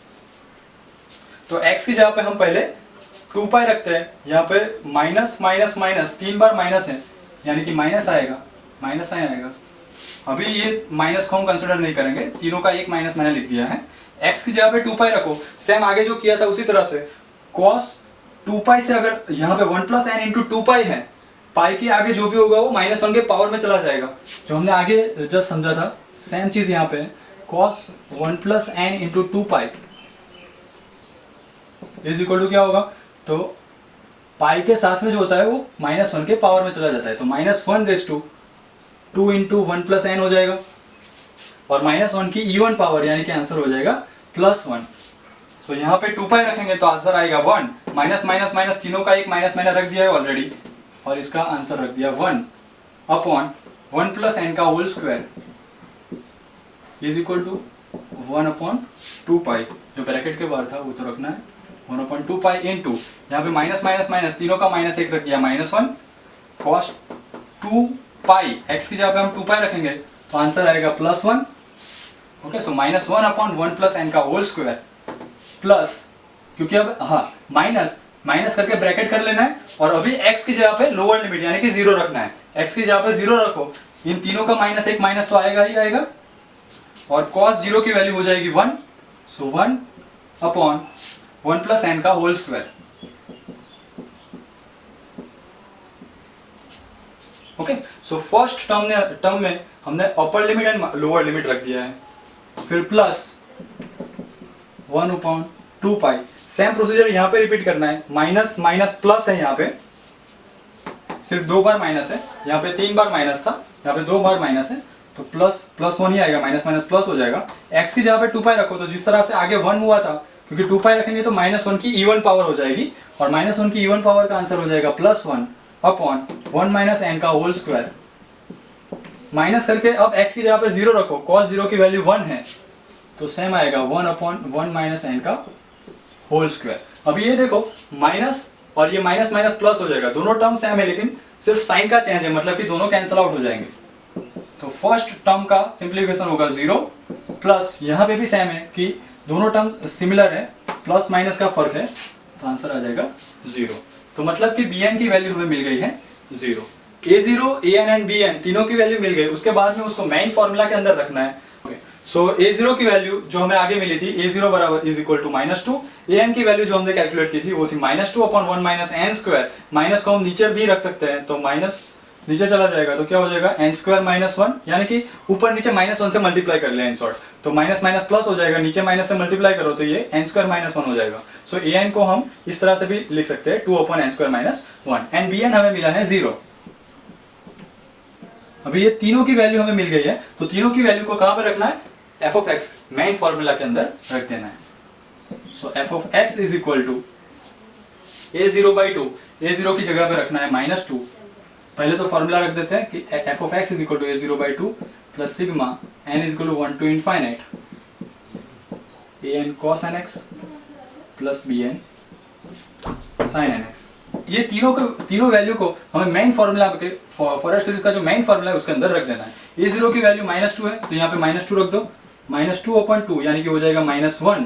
तो x की जगह पे हम पहले 2 पाई रखते हैं, यहाँ पे माइनस माइनस माइनस 3 बार माइनस है, यानी कि माइनस आएगा, माइनस साइन आएगा। अभी ये माइनस को हम कंसिडर नहीं करेंगे, तीनों का एक माइनस मैंने लिख दिया है। x की जगह पे 2 पाई रखो, सेम आगे जो किया था उसी तरह से, cos 2 पाई से अगर यहाँ पे 1 प्लस एन इंटू 2 पाई है, पाई के आगे जो भी होगा वो -1 के पावर में चला जाएगा, जो हमने आगे जस्ट समझा था, सेम चीज यहाँ पे cos 1 plus N into 2 pi is equal to क्या होगा, तो पाई के साथ में जो होता है वो -1 के पावर में चला जाता है, तो -1 raise to 2 into 1 plus n हो जाएगा, और -1 की इवन पावर यानी कि आंसर हो जाएगा +1। सो यहाँ पे 2 पाई रखेंगे तो आंसर आएगा 1, माइनस माइनस माइनस तीनों का एक माइनस मैंने रख दिया है ऑलरेडी, और इसका आंसर रख दिया 1/1 प्लस एन का whole square is equal to 1/2 pi, जो ब्रैकेट के बाहर था वो तो रखना है, 1/2 पाई इंटू यहाँ पे माइनस माइनस माइनस तीनों का -1 रख दिया, -1 cos 2 पाई, एक्स की जगह पे हम 2 पाई रखेंगे तो आंसर आएगा +1। ओके, सो -1/1 प्लस एन का होल स्क्वायर प्लस, क्योंकि अब हाँ माइनस करके ब्रैकेट कर लेना है, और अभी x की जगह पे लोअर लिमिट यानी कि 0 रखना है, x की जगह पे 0 रखो, इन तीनों का -1 माइनस तो आएगा ही आएगा, और cos 0 की वैल्यू हो जाएगी 1, सो 1/1 प्लस एन का whole square. Okay, so first term में हमने upper limit and lower limit रख दिया है, फिर प्लस 1/2 पाई, सेम प्रोसीजर यहाँ पे रिपीट करना है, माइनस माइनस प्लस है, यहाँ पे सिर्फ 2 बार माइनस है, यहाँ पे 3 बार माइनस था, यहाँ पे 2 बार माइनस है, तो +1 ही आएगा, माइनस माइनस प्लस हो जाएगा। x की जगह पे 2 पाई रखो, तो जिस तरह से आगे 1 हुआ था, क्योंकि 2 पाई रखेंगे तो -1 की इवन पावर हो जाएगी, और -1 की इवन पावर का आंसर हो जाएगा +1/1 माइनस एन का होल स्क्वायर, माइनस करके अब x की जगह पे 0 रखो, cos 0 की वैल्यू 1 है, तो सेम आएगा 1/1 माइनस एन का होल स्क्वायर। अभी ये देखो माइनस और ये माइनस माइनस प्लस हो जाएगा, दोनों टर्म सेम है लेकिन सिर्फ साइन का चेंज है, मतलब कि दोनों कैंसिल आउट हो जाएंगे। तो फर्स्ट टर्म का सिंप्लीफिकेशन होगा 0 प्लस, यहाँ पे भी सेम है कि दोनों टर्म सिमिलर है, प्लस माइनस का फर्क है, तो आंसर आ जाएगा 0। तो मतलब कि bn की वैल्यू हमें मिल गई है 0, a0 an एंड bn तीनों की वैल्यू मिल गई, उसके बाद में उसको मेन फॉर्मूला के अंदर रखना है। सो a0 की वैल्यू जो हमें आगे मिली थी a0 बराबर इज इक्वल टू -2, an की वैल्यू जो हमने कैलकुलेट की थी वो थी -2/1 माइनस एन स्क्वायर, माइनस को हम नीचे भी रख सकते हैं तो माइनस नीचे चला जाएगा तो क्या हो जाएगा n स्क्वायर -1, यानी कि ऊपर नीचे -1 से मल्टीप्लाई कर ले इन शॉर्ट, तो माइनस माइनस प्लस हो जाएगा, नीचे माइनस से मल्टीप्लाई करो तो ये n स्क्वायर -1 हो जाएगा। सो an को हम इस तरह से भी लिख सकते हैं 2/n स्क्वायर -1 एंड bn हमें मिला है 0। अभी ये तीनों की वैल्यू हमें मिल गई है, तो तीनों की वैल्यू को कहां पे रखना है, f of x main formula के अंदर रख देना है। So f of x is equal to a0/2, a0 की जगह पे रखना है -2। पहले तो फॉर्मूला रख देते हैं कि f of x is equal to a0/2 plus sigma n is equal to 1 to infinite an cos nx plus bn sin nx। ये तीनों वैल्यू को हमें मेन फॉर्मूला के फॉरवर्ड सीरीज का जो मेन फॉर्मूला है उसके अंदर रख देना है। a0 की वैल्यू -2 है तो यहाँ पे -2 रख दो, -2/2 यानी कि हो जाएगा -1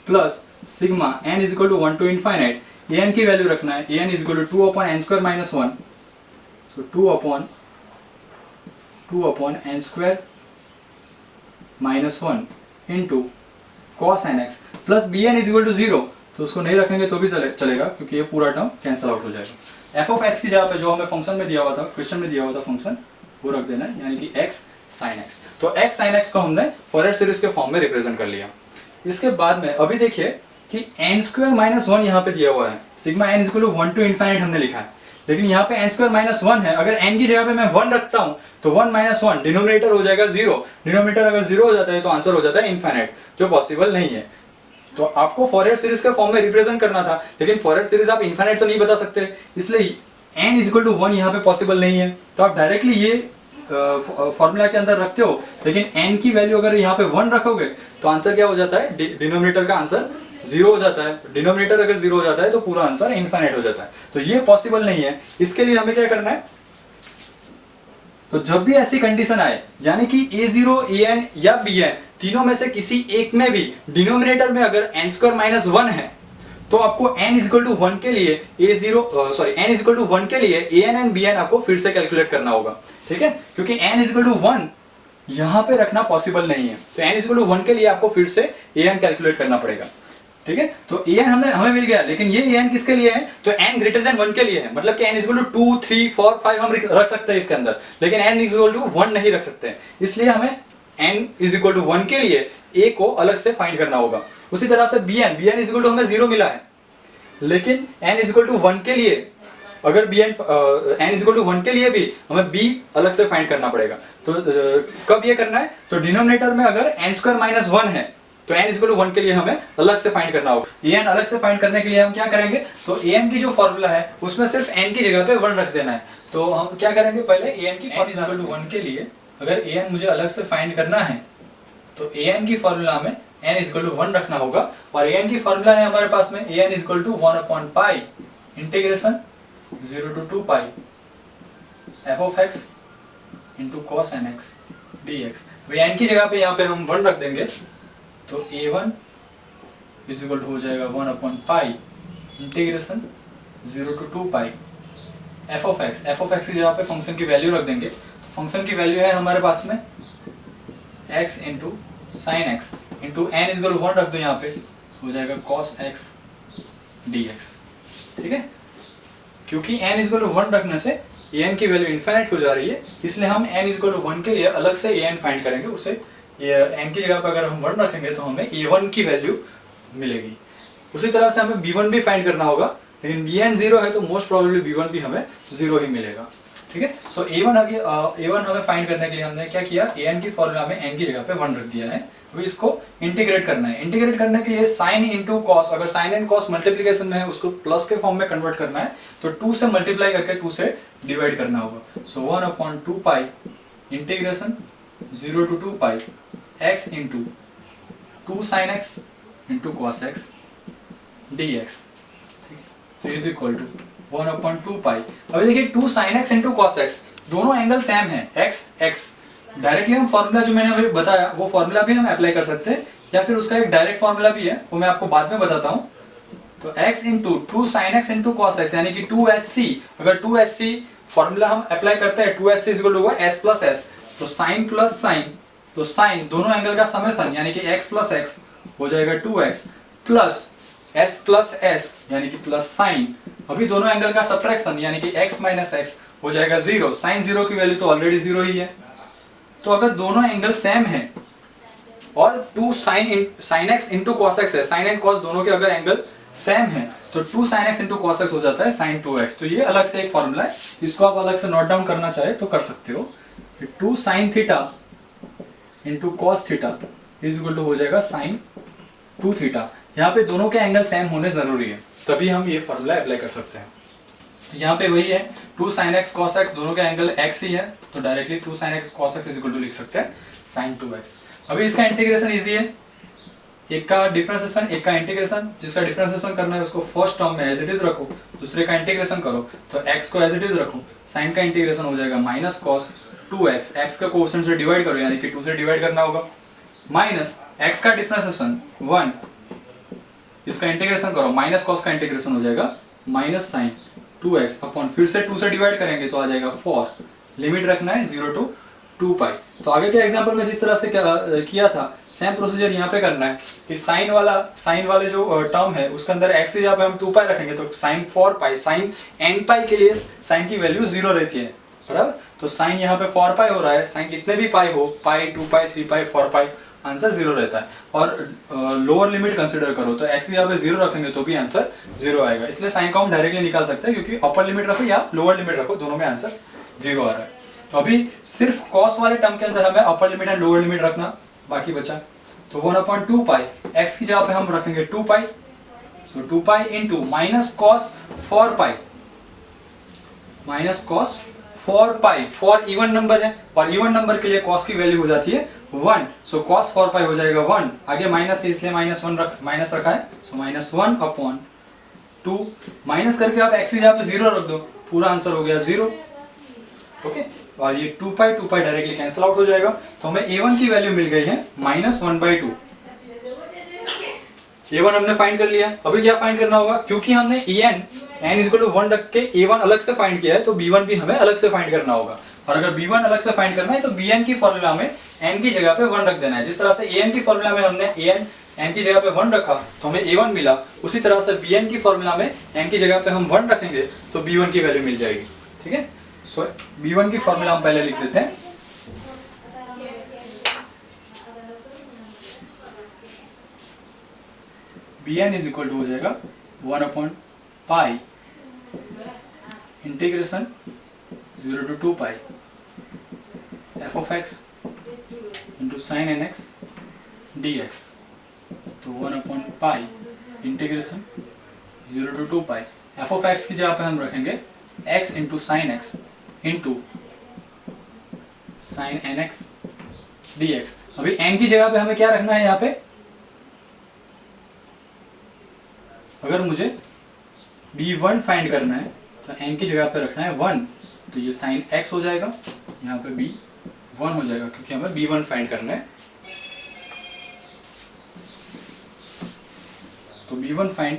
plus sigma n is equal to 1 to infinite, an की वैल्यू रखना है an is equal to 2/n square -1, so 2/n square -1 into cos nx plus bn is equal to 0, तो उसको नहीं रखेंगे तो भी चलेगा क्योंकि ये पूरा टर्म कैंसिल आउट हो जाएगा। f ऑफ x की जगह पे जो हमें फंक्शन में दिया हुआ था, क्वेश्चन में दिया हुआ था फंक्शन, वो रख देना है, यानी कि x sin x। तो x sin x को हमने फॉरवर्ड सीरीज के फॉर्म में रिप्रेजेंट कर लिया। इसके बाद में अभी देखिए कि n स्क्वायर -1 यहाँ पे दिया हुआ है, sigma n is equal to 1 to infinite हमने लिखा है, लेकिन यहाँ पे n स्क्वायर -1 है, अगर n की जगह पे मैं 1 रखता हूँ तो 1 - 1 डिनोमिनेटर हो जाएगा 0, डिनोमिनेटर अगर 0 हो जाता है तो आंसर हो जाता है इनफाइनाइट, जो पॉसिबल नहीं है। तो आपको फॉरवर्ड सीरीज के फॉर्म में रिप्रेजेंट करना था, लेकिन फॉरवर्ड सीरीज आप इनफाइनाइट तो नहीं बता सकते, इसलिए n इज इक्वल टू 1 यहाँ पे पॉसिबल नहीं है, तो आप डायरेक्टली ये फॉर्मूला के अंदर रखते हो, लेकिन n की वैल्यू अगर यहाँ पे 1 रखोगे तो आंसर क्या हो जाता है, डिनोमिनेटर का आंसर 0 हो जाता है, डिनोमिनेटर अगर 0 हो जाता है तो पूरा आंसर इनफाइनाइट हो जाता है, तो ये पॉसिबल नहीं है। इसके लिए हमें क्या करना है, तो जब भी ऐसी कंडीशन आए, यानी कि a0, an या bn तीनों में से किसी एक में भी डिनोमिनेटर में अगर n स्क्वायर -1 है, तो आपको n इज इक्वल टू 1 के लिए n इज इक्वल टू 1 के लिए an एंड bn आपको फिर से कैलकुलेट करना होगा, ठीक है, क्योंकि n इज इक्वल टू 1 यहाँ पे रखना पॉसिबल नहीं है, तो n इज इक्वल टू 1 के लिए आपको फिर से an कैलकुलेट करना पड़ेगा, ठीक है। तो an हमें मिल गया, लेकिन ये an किसके लिए है, तो n ग्रेटर देन 1 के लिए है, मतलब कि n इज इक्वल टू 2, 3, 4, 5 हम रख सकते हैं इसके अंदर, लेकिन n इज इक्वल टू 1 नहीं रख सकते, इसलिए हमें n इज इक्वल टू 1 के लिए a को अलग से फाइंड करना होगा। उसी तरह से bn इज इक्वल टू हमें 0 मिला है, लेकिन n इज इक्वल टू 1 के लिए अगर n इज इक्वल टू 1 के लिए भी हमें b अलग से फाइंड करना पड़ेगा। तो कब ये करना है, तो डिनोमिनेटर में अगर n स्क्वायर -1 है तो n इज इक्वल टू 1 के लिए हमें अलग से फाइंड करना होगा। an अलग से फाइंड करने के लिए हम क्या करेंगे, तो an की जो फॉर्मूला है उसमें सिर्फ n की जगह पे 1 रख देना है। तो हम क्या करेंगे, पहले an की n इज इक्वल टू 1 के लिए अगर an मुझे अलग से फाइंड करना है तो an की फॉर्मूला में n इज इक्वल टू 1 रखना होगा, और an की फॉर्मूला है हमारे पास में an is equal to 1/π integration 0 to 2 pi f of x into cos nx dx। n की जगह पे यहाँ पे हम 1 रख देंगे तो a1 इज इक्वल टू हो जाएगा 1/π integration 0 to 2 pi f of x की जगह पे फंक्शन की वैल्यू रख देंगे, तो फंक्शन की वैल्यू है हमारे पास में x into sine x into n is equal to 1 रख दो, यहाँ पे हो जाएगा cos x dx, ठीक है। क्योंकि n इज इक्वल टू 1 रखने से an की वैल्यू इनफाइनाइट हो जा रही है, इसलिए हम n इज इक्वल टू 1 के लिए अलग से an फाइंड करेंगे, उसे n की जगह पर अगर हम 1 रखेंगे तो हमें a1 की वैल्यू मिलेगी। उसी तरह से हमें b1 भी फाइंड करना होगा, लेकिन bn 0 है तो मोस्ट प्रोबेबली b1 भी हमें 0 ही मिलेगा, ठीक है। सो a1 हमें फाइंड करने के लिए हमने क्या किया, an की फॉर्मूला में n की जगह पे 1 रख दिया है। अभी इसको इंटीग्रेट करना है, इंटीग्रेट करने के लिए साइन इंटू कॉस, अगर साइन एंड कॉस मल्टीप्लीकेशन में है उसको प्लस के फॉर्म में कन्वर्ट करना है, तो 2 से मल्टीप्लाई करके 2 से डिवाइड करना होगा। सो 1/2 integration 0 to 2 pi x into 2 sin x into cos x dx, तो इज इक्वल टू 1/2 pi। अभी देखिए 2 sin x into cos x दोनों एंगल सेम है, x डायरेक्टली हम फॉर्मूला जो मैंने अभी बताया वो फॉर्मूला भी हम अप्लाई कर सकते हैं, या फिर उसका एक डायरेक्ट फॉर्मूला भी है, वो मैं आपको बाद में बताता हूँ। तो x into 2 sin x into cos x यानी कि 2sc, अगर 2sc फॉर्मूला हम अप्लाई करते हैं 2sc is equal to s plus s, तो sin प्लस sin, तो साइन दोनों एंगल का समेशन यानी कि x प्लस एक्स हो जाएगा 2x प्लस s यानी कि प्लस साइन, अभी दोनों एंगल का सब्ट्रैक्शन यानी कि x माइनस एक्स हो जाएगा 0। साइन 0 की वैल्यू तो ऑलरेडी 0 ही है। तो अगर दोनों एंगल सेम है और 2 sine x into cos x है, साइन एंड कॉस दोनों के अगर एंगल सेम है तो 2 sine x into cos x हो जाता है साइन 2x। तो ये अलग से एक फॉर्मूला है, इसको आप अलग से नोट डाउन करना चाहे तो कर सकते हो। 2 sine theta into cos theta is equal to हो जाएगा साइन 2 थीटा। यहाँ पे दोनों के एंगल सेम होने जरूरी है, तभी हम ये फॉर्मूला अप्लाई कर सकते हैं। तो यहाँ पे वही है 2 साइन एक्स कॉस एक्स, दोनों के एंगल x ही है, तो directly 2 sine x cos x is equal to लिख सकते हैं साइन 2x। अभी इसका इंटीग्रेशन इजी है, एक का डिफरेंशिएशन एक का इंटीग्रेशन। जिसका डिफरेंशिएशन करना है उसको फर्स्ट टर्म में एज इट इज रखो, दूसरे का इंटीग्रेशन करो तो x को एज इट इज रखो, साइन का इंटीग्रेशन हो जाएगा माइनस कॉस 2x, x का कोएफिशिएंट से डिवाइड करो यानी कि 2 से डिवाइड करना होगा, माइनस x का डिफरेंशिएशन 1, इसका इंटीग्रेशन करो, माइनस कॉस का इंटीग्रेशन हो जाएगा माइनस साइन 2x अपॉन फिर से 2 से डिवाइड करेंगे तो आ जाएगा 4, लिमिट रखना है 0 to 2 पाई। तो आगे के एग्जांपल में जिस तरह से किया था सेम प्रोसीजर यहाँ पे करना है कि साइन वाले जो टर्म है उसके अंदर x की जगह पे हम 2 पाई रखेंगे तो साइन 4 पाई, साइन n पाई के लिए साइन की वैल्यू 0 रहती है, बराबर। तो साइन यहाँ पे 4 पाई हो रहा है, साइन कितने भी पाई हो, पाई 2 पाई 3 पाई 4 पाई, आंसर 0 रहता है। और लोअर लिमिट कंसीडर करो तो x यहाँ पे 0 रखेंगे तो भी आंसर 0 आएगा, इसलिए साइन का हम डायरेक्टली निकाल सकते हैं क्योंकि अपर लिमिट रखो या लोअर लिमिट रखो दोनों में आंसर 0 आ रहा है। तो अभी सिर्फ कॉस वाले टर्म के अंदर हमें अपर लिमिट एंड लोअर लिमिट रखना बाकी बचा, तो 1/2 पाई x की जगह पे हम रखेंगे 2 पाई, सो 2 पाई इंटू माइनस कॉस 4 पाई, माइनस कॉस 4 पाई, 4 इवन नंबर है और इवन नंबर के लिए कॉस की वैल्यू हो जाती है 1, सो कॉस 4 पाई हो जाएगा 1, आगे माइनस है इसलिए माइनस रखा है, सो माइनस 1/2, माइनस करके आप x की जगह पे 0 रख दो, पूरा आंसर हो गया 0। ओके, और ये 2 पाई डायरेक्टली कैंसिल आउट हो जाएगा, तो हमें a1 की वैल्यू मिल गई है -1/2। a1 हमने फाइंड कर लिया। अभी क्या फाइंड करना होगा, क्योंकि हमने n इक्वल टू 1 रख के a1 अलग से फाइंड किया है तो b1 भी हमें अलग से फाइंड करना होगा, और अगर b1 अलग से फाइंड करना है तो bn की फॉर्मूला में n की जगह पे 1 रख देना है। जिस तरह से an की फॉर्मूला में हमने n की जगह पे 1 रखा तो हमें a1 मिला, उसी तरह से bn की फॉर्मूला में n की जगह पे हम 1 रखेंगे तो b1 की वैल्यू मिल जाएगी। ठीक है, सो b1 की फॉर्मूला हम पहले लिख देते हैं। bn इज इक्वल टू हो जाएगा 1/पाई integration 0 to 2 pi f of x into sine nx dx, तो 1/पाई integration 0 to 2 pi f of x की जगह पे हम रखेंगे x into sine x into sine nx dx। अभी n की जगह पे हमें क्या रखना है, यहाँ पे अगर मुझे b1 फाइंड करना है तो n की जगह पे रखना है 1, तो ये साइन x हो जाएगा, यहाँ पे b1 हो जाएगा क्योंकि हमें b1 फाइंड करना है। तो b1 फाइंड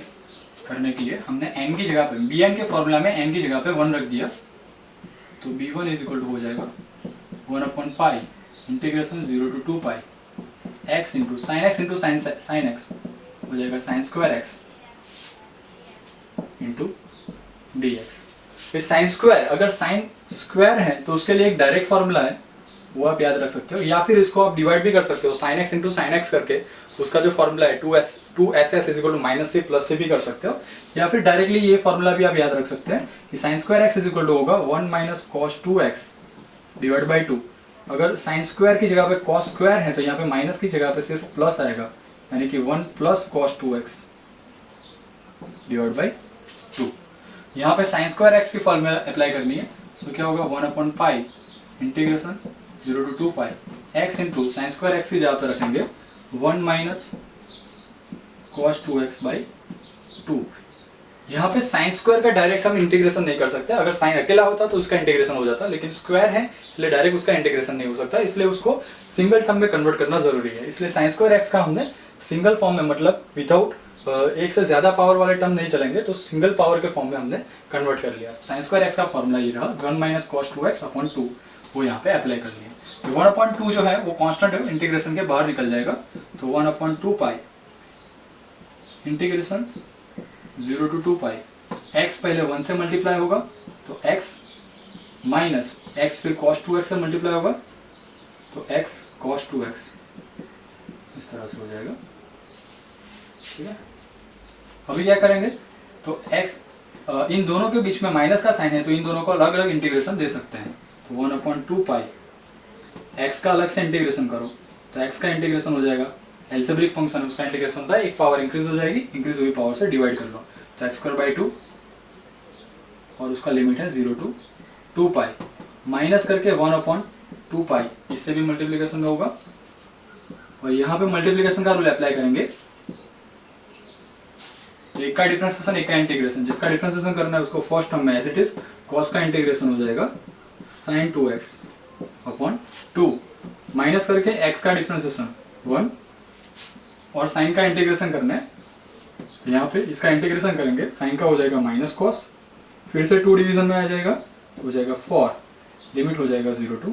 करने के लिए हमने n की जगह पे bn के फॉर्मूला में n की जगह पे 1 रख दिया, तो b1 इज इक्वल टू हो जाएगा 1/पाई integration 0 to 2 pi x into sine x हो जाएगा sine square x into dx। फिर साइन स्क्वायर, अगर साइन स्क्वायर है तो उसके लिए एक डायरेक्ट फॉर्मूला है, वो आप याद रख सकते हो, या फिर इसको आप डिवाइड भी कर सकते हो, sine x into sine x करके उसका जो फॉर्मूला है 2ss is equal to minus से प्लस से भी कर सकते हो, या फिर डायरेक्टली ये फॉर्मूला भी आप याद रख सकते हैं कि sine square x is equal to होगा 1 minus cos 2x divide by 2। अगर साइन स्क्वायर की जगह पे कॉस स्क्वायर है तो यहाँ पे माइनस की जगह पे सिर्फ प्लस आएगा, यानी कि 1 plus cos 2x divide by 2। यहाँ पे साइन स्क्वायर x की फॉर्मूला अप्लाई करनी है, सो क्या होगा 1/पाई integration 0 to 2 pi x into sine square x की जगह पे रखेंगे 1 माइनस कॉस 2x बाई 2। यहाँ पे साइन स्क्वायर का डायरेक्ट हम इंटीग्रेशन नहीं कर सकते, अगर साइन अकेला होता तो उसका इंटीग्रेशन हो जाता, लेकिन स्क्वायर है इसलिए डायरेक्ट उसका इंटीग्रेशन नहीं हो सकता, इसलिए उसको सिंगल टर्म में कन्वर्ट करना जरूरी है। इसलिए साइन स्क्वायर x का हमने सिंगल फॉर्म में, मतलब विदाउट एक से ज्यादा पावर वाले टर्म नहीं चलेंगे, तो सिंगल पावर के फॉर्म में हमने कन्वर्ट कर लिया। साइन स्क्वायर x का फॉर्मूला ये रहा 1 माइनस कॉस 2x अपॉन 2, वो यहाँ पे अप्लाई कर लिया। 1/2 जो है वो कांस्टेंट है, इंटीग्रेशन के बाहर निकल जाएगा, तो 1/2 pi integration 0 to 2 pi, x पहले 1 से मल्टीप्लाई होगा तो x माइनस x फिर cos 2x से मल्टीप्लाई होगा तो x cos 2x, इस तरह से हो जाएगा। ठीक है, अभी क्या करेंगे, तो x इन दोनों के बीच में माइनस का साइन है तो इन दोनों को अलग अलग इंटीग्रेशन दे सकते हैं, तो 1/2 पाई x का अलग से इंटीग्रेशन करो तो x का इंटीग्रेशन हो जाएगा एल्जेब्रिक फंक्शन, उसका इंटीग्रेशन होता है, एक पावर इंक्रीज हो जाएगी, इंक्रीज हुई पावर से डिवाइड कर लो तो x²/2 और उसका लिमिट है 0 to 2 पाई, माइनस करके 1/2 पाई, इससे भी मल्टीप्लिकेशन होगा और यहाँ पे मल्टीप्लिकेशन का रूल अप्लाई करेंगे, एक का डिफरेंशिएशन एक का इंटीग्रेशन, जिसका डिफरेंशिएशन करना है उसको फर्स्ट टर्म में एज इट इज cos का इंटीग्रेशन हो जाएगा sin 2x/2, माइनस करके x का डिफरेंशिएशन 1 और sin का इंटीग्रेशन करना है, यहाँ पे इसका इंटीग्रेशन करेंगे, sin का हो जाएगा माइनस cos, फिर से 2 डिवीजन में आ जाएगा, हो जाएगा 4, लिमिट हो जाएगा 0 to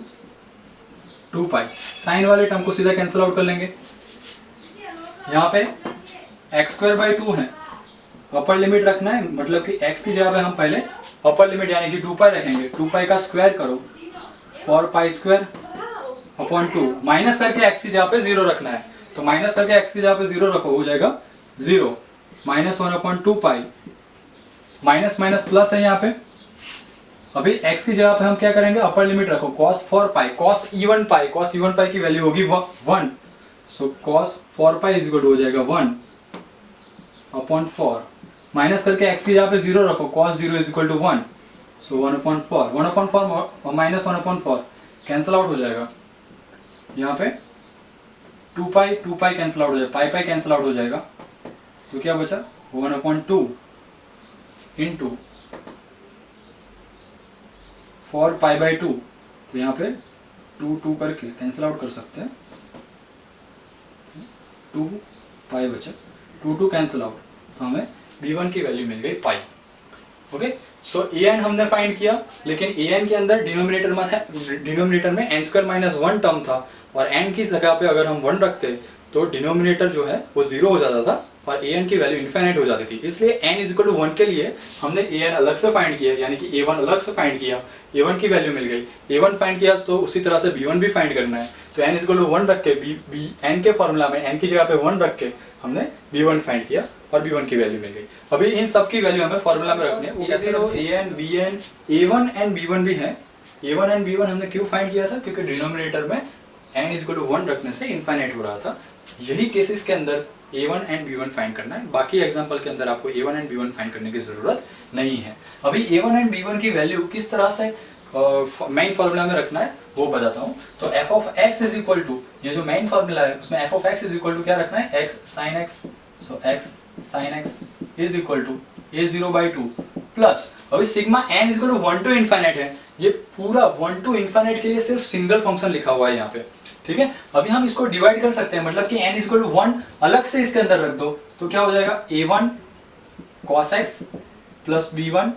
2 पाई, साइन वाले टर्म को सीधा कैंसिल आउट कर लेंगे, यहाँ पे x²/2 है, अपर लिमिट रखना है, मतलब कि x की जगह पे हम पहले अपर लिमिट यानी कि 2 पाई रखेंगे, 2 पाई का स्क्वायर करो 4π²/2, माइनस करके x की जगह पे 0 रखना है, तो माइनस करके x की जगह पे 0 रखो, हो जाएगा 0 माइनस 1/2 पाई, माइनस माइनस प्लस है यहाँ पे, अभी x की जगह पे हम क्या करेंगे, अपर लिमिट रखो cos 4 pi, cos even pi की वैल्यू होगी 1, सो cos 4 pi is equal to हो जाएगा 1/4, माइनस करके x की जगह पे 0 रखो cos 0 is equal to 1, so 1/4 minus 1/4 cancel out हो जाएगा, यहाँ पे 2 पाई कैंसिल आउट हो जाएगा, पाई कैंसिल आउट हो जाएगा, तो क्या बचा 1/2 इंटू 4π/2, तो यहाँ पे 2 करके कैंसिल आउट कर सकते हैं, 2 पाई बचा, 2 कैंसिल आउट, तो हमें b1 की वैल्यू मिल गई पाई। ओके, सो an हमने फाइंड किया, लेकिन an के अंदर डिनोमिनेटर में n² - 1 टर्म था और n की जगह पे अगर हम 1 रखते तो डिनोमिनेटर जो है वो 0 हो जाता था और an की वैल्यू इनफाइनाइट हो जाती थी, इसलिए n = 1 के लिए हमने an अलग से फाइंड किया, यानी कि a1 अलग से फाइंड किया, a1 की वैल्यू मिल गई, a1 फाइंड किया तो उसी तरह से b1 भी फाइंड करना है, तो n = 1 रख के n के फॉर्मूला में n की जगह पे 1 रख के हमने b1 फाइंड किया और b1 की वैल्यू मिल गई। अभी इन सब की वैल्यू हमें फॉर्मूला में रखनी है, an, bn, a1 and b1 भी है, a1 एंड b1 हमने क्यों फाइंड किया था, क्योंकि डिनोमिनेटर में n = 1 रखने से इनफाइनाइट हो रहा था, यही केसेस के अंदर a1 एंड b1 फाइंड करना है, बाकी एग्जांपल के अंदर आपको a1 एंड b1 फाइंड करने की जरूरत नहीं है। अभी a1 एंड b1 की वैल्यू किस तरह से मेन फार्मूला में रखना है वो बताता हूँ। तो f of x is equal to, ये जो मेन फार्मूला है उसमें f of x is equal to क्या रखना है, x sin x, so x sin x is equal to a0/2 plus, अभी sigma n is equal to 1 to infinite है, ये पूरा 1 to इनफाइनाइट के लिए सिर्फ सिंगल फंक्शन लिखा हुआ है यहाँ पे, ठीक है। अभी हम इसको डिवाइड कर सकते हैं, मतलब कि n = 1 अलग से इसके अंदर रख दो तो क्या हो जाएगा, a1 cos x plus b1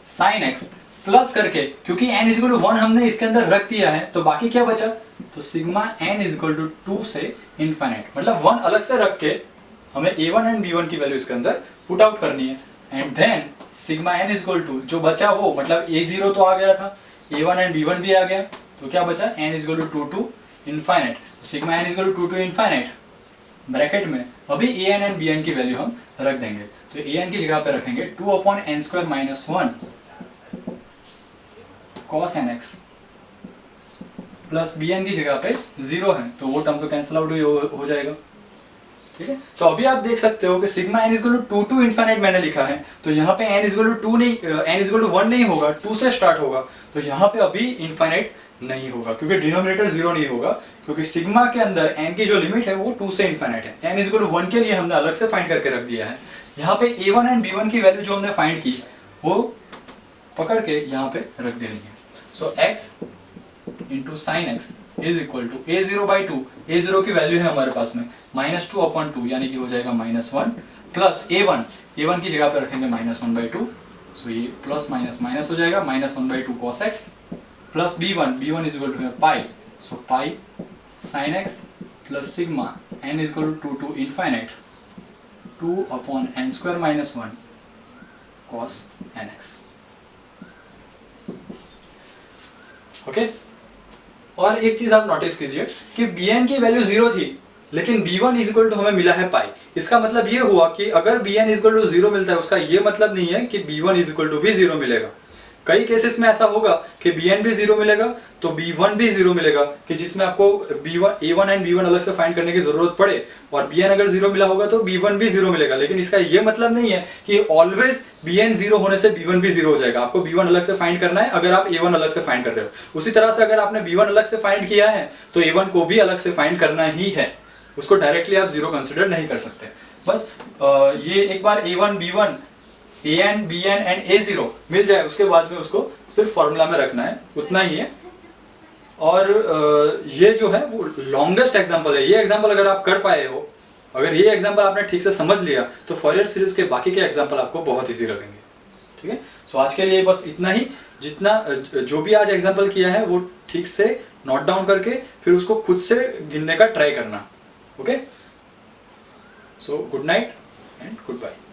sin x plus करके, क्योंकि n = 1 हमने इसके अंदर रख दिया है तो बाकी क्या बचा, तो सिग्मा n = 2 से इनफाइनाइट, मतलब 1 अलग से रख के हमें a1 एंड b1 की वैल्यू इसके अंदर पुट आउट करनी है, एंड देन सिग्मा n = जो बचा वो, मतलब a0 तो आ गया था, a1 एंड b1 भी आ गया, तो क्या बचा, n = 2 to infinite, sigma n = 2 to infinite bracket में। अभी an एंड bn की वैल्यू हम रख देंगे, तो an की जगह पे रखेंगे 2/n² - 1 cos nx plus bn की जगह पे 0 है तो वो टर्म तो कैंसिल आउट हो जाएगा, ठीक है। तो अभी आप देख सकते हो कि सिग्मा n = 2 to इनफाइनाइट मैंने लिखा है, तो यहाँ पे n = 2 नहीं, n = 1 नहीं होगा, 2 से स्टार्ट होगा, तो यहाँ पे अभी इनफाइनाइट नहीं होगा क्योंकि डिनोमिनेटर 0 नहीं होगा, क्योंकि सिग्मा के अंदर n की जो लिमिट है वो 2 से इनफाइनाइट है, n = 1 के लिए हमने अलग से फाइंड करके रख दिया है। यहाँ पे a1 एंड b1 की वैल्यू जो हमने फाइंड की वो पकड़ के यहाँ पे रख देनी है, so x * sin x is equal to a0/2, a0 की वैल्यू है हमारे पास में -2/2 यानी कि हो जाएगा -1 प्लस a1 की जगह पे रखेंगे -1/2, सो ये प्लस माइनस माइनस हो जाएगा, -1/2 cos x plus b1 is equal to pi, so pi sine x plus sigma n is equal to 2 infinite 2 upon n square minus 1 cos nx। Okay, और एक चीज आप नोटिस कीजिए कि bn की value 0 थी लेकिन b1 इज इक्वल टू हमें मिला है पाई। इसका मतलब ये हुआ कि अगर bn इज इक्वल टू 0 मिलता है उसका ये मतलब नहीं है कि b1 इज इक्वल टू भी 0 मिलेगा। कई केसेस में ऐसा होगा कि bn भी 0 मिलेगा तो b1 भी 0 मिलेगा, कि जिसमें आपको a1 एंड b1 अलग से फाइंड करने की जरूरत पड़े, और bn अगर 0 मिला होगा तो b1 भी 0 मिलेगा। लेकिन इसका ये मतलब नहीं है कि ऑलवेज bn 0 होने से b1 भी 0 हो जाएगा। आपको b1 अलग से फाइंड करना है अगर आप a1 अलग से फाइंड कर रहे हो। उसी तरह से अगर आपने b1 अलग से फाइंड किया है तो a1 को भी अलग से फाइंड करना ही है, उसको डायरेक्टली आप 0 कंसिडर नहीं कर सकते। बस ये एक बार a1 b1 an bn and a0 मिल जाए उसके बाद में उसको सिर्फ फॉर्मूला में रखना है, उतना ही है। और ये जो है वो लॉन्गेस्ट एग्जांपल है। ये एग्जांपल अगर आप कर पाए हो, अगर ये एग्जांपल आपने ठीक से समझ लिया तो फॉरियर सीरीज के बाकी के एग्जांपल आपको बहुत इजी लगेंगे। ठीक है, सो आज के लिए बस इतना ही। जितना जो भी आज एग्जांपल किया है वो ठीक से नोट डाउन करके फिर उसको खुद से गिनने का ट्राई करना। Okay, so good night and good bye.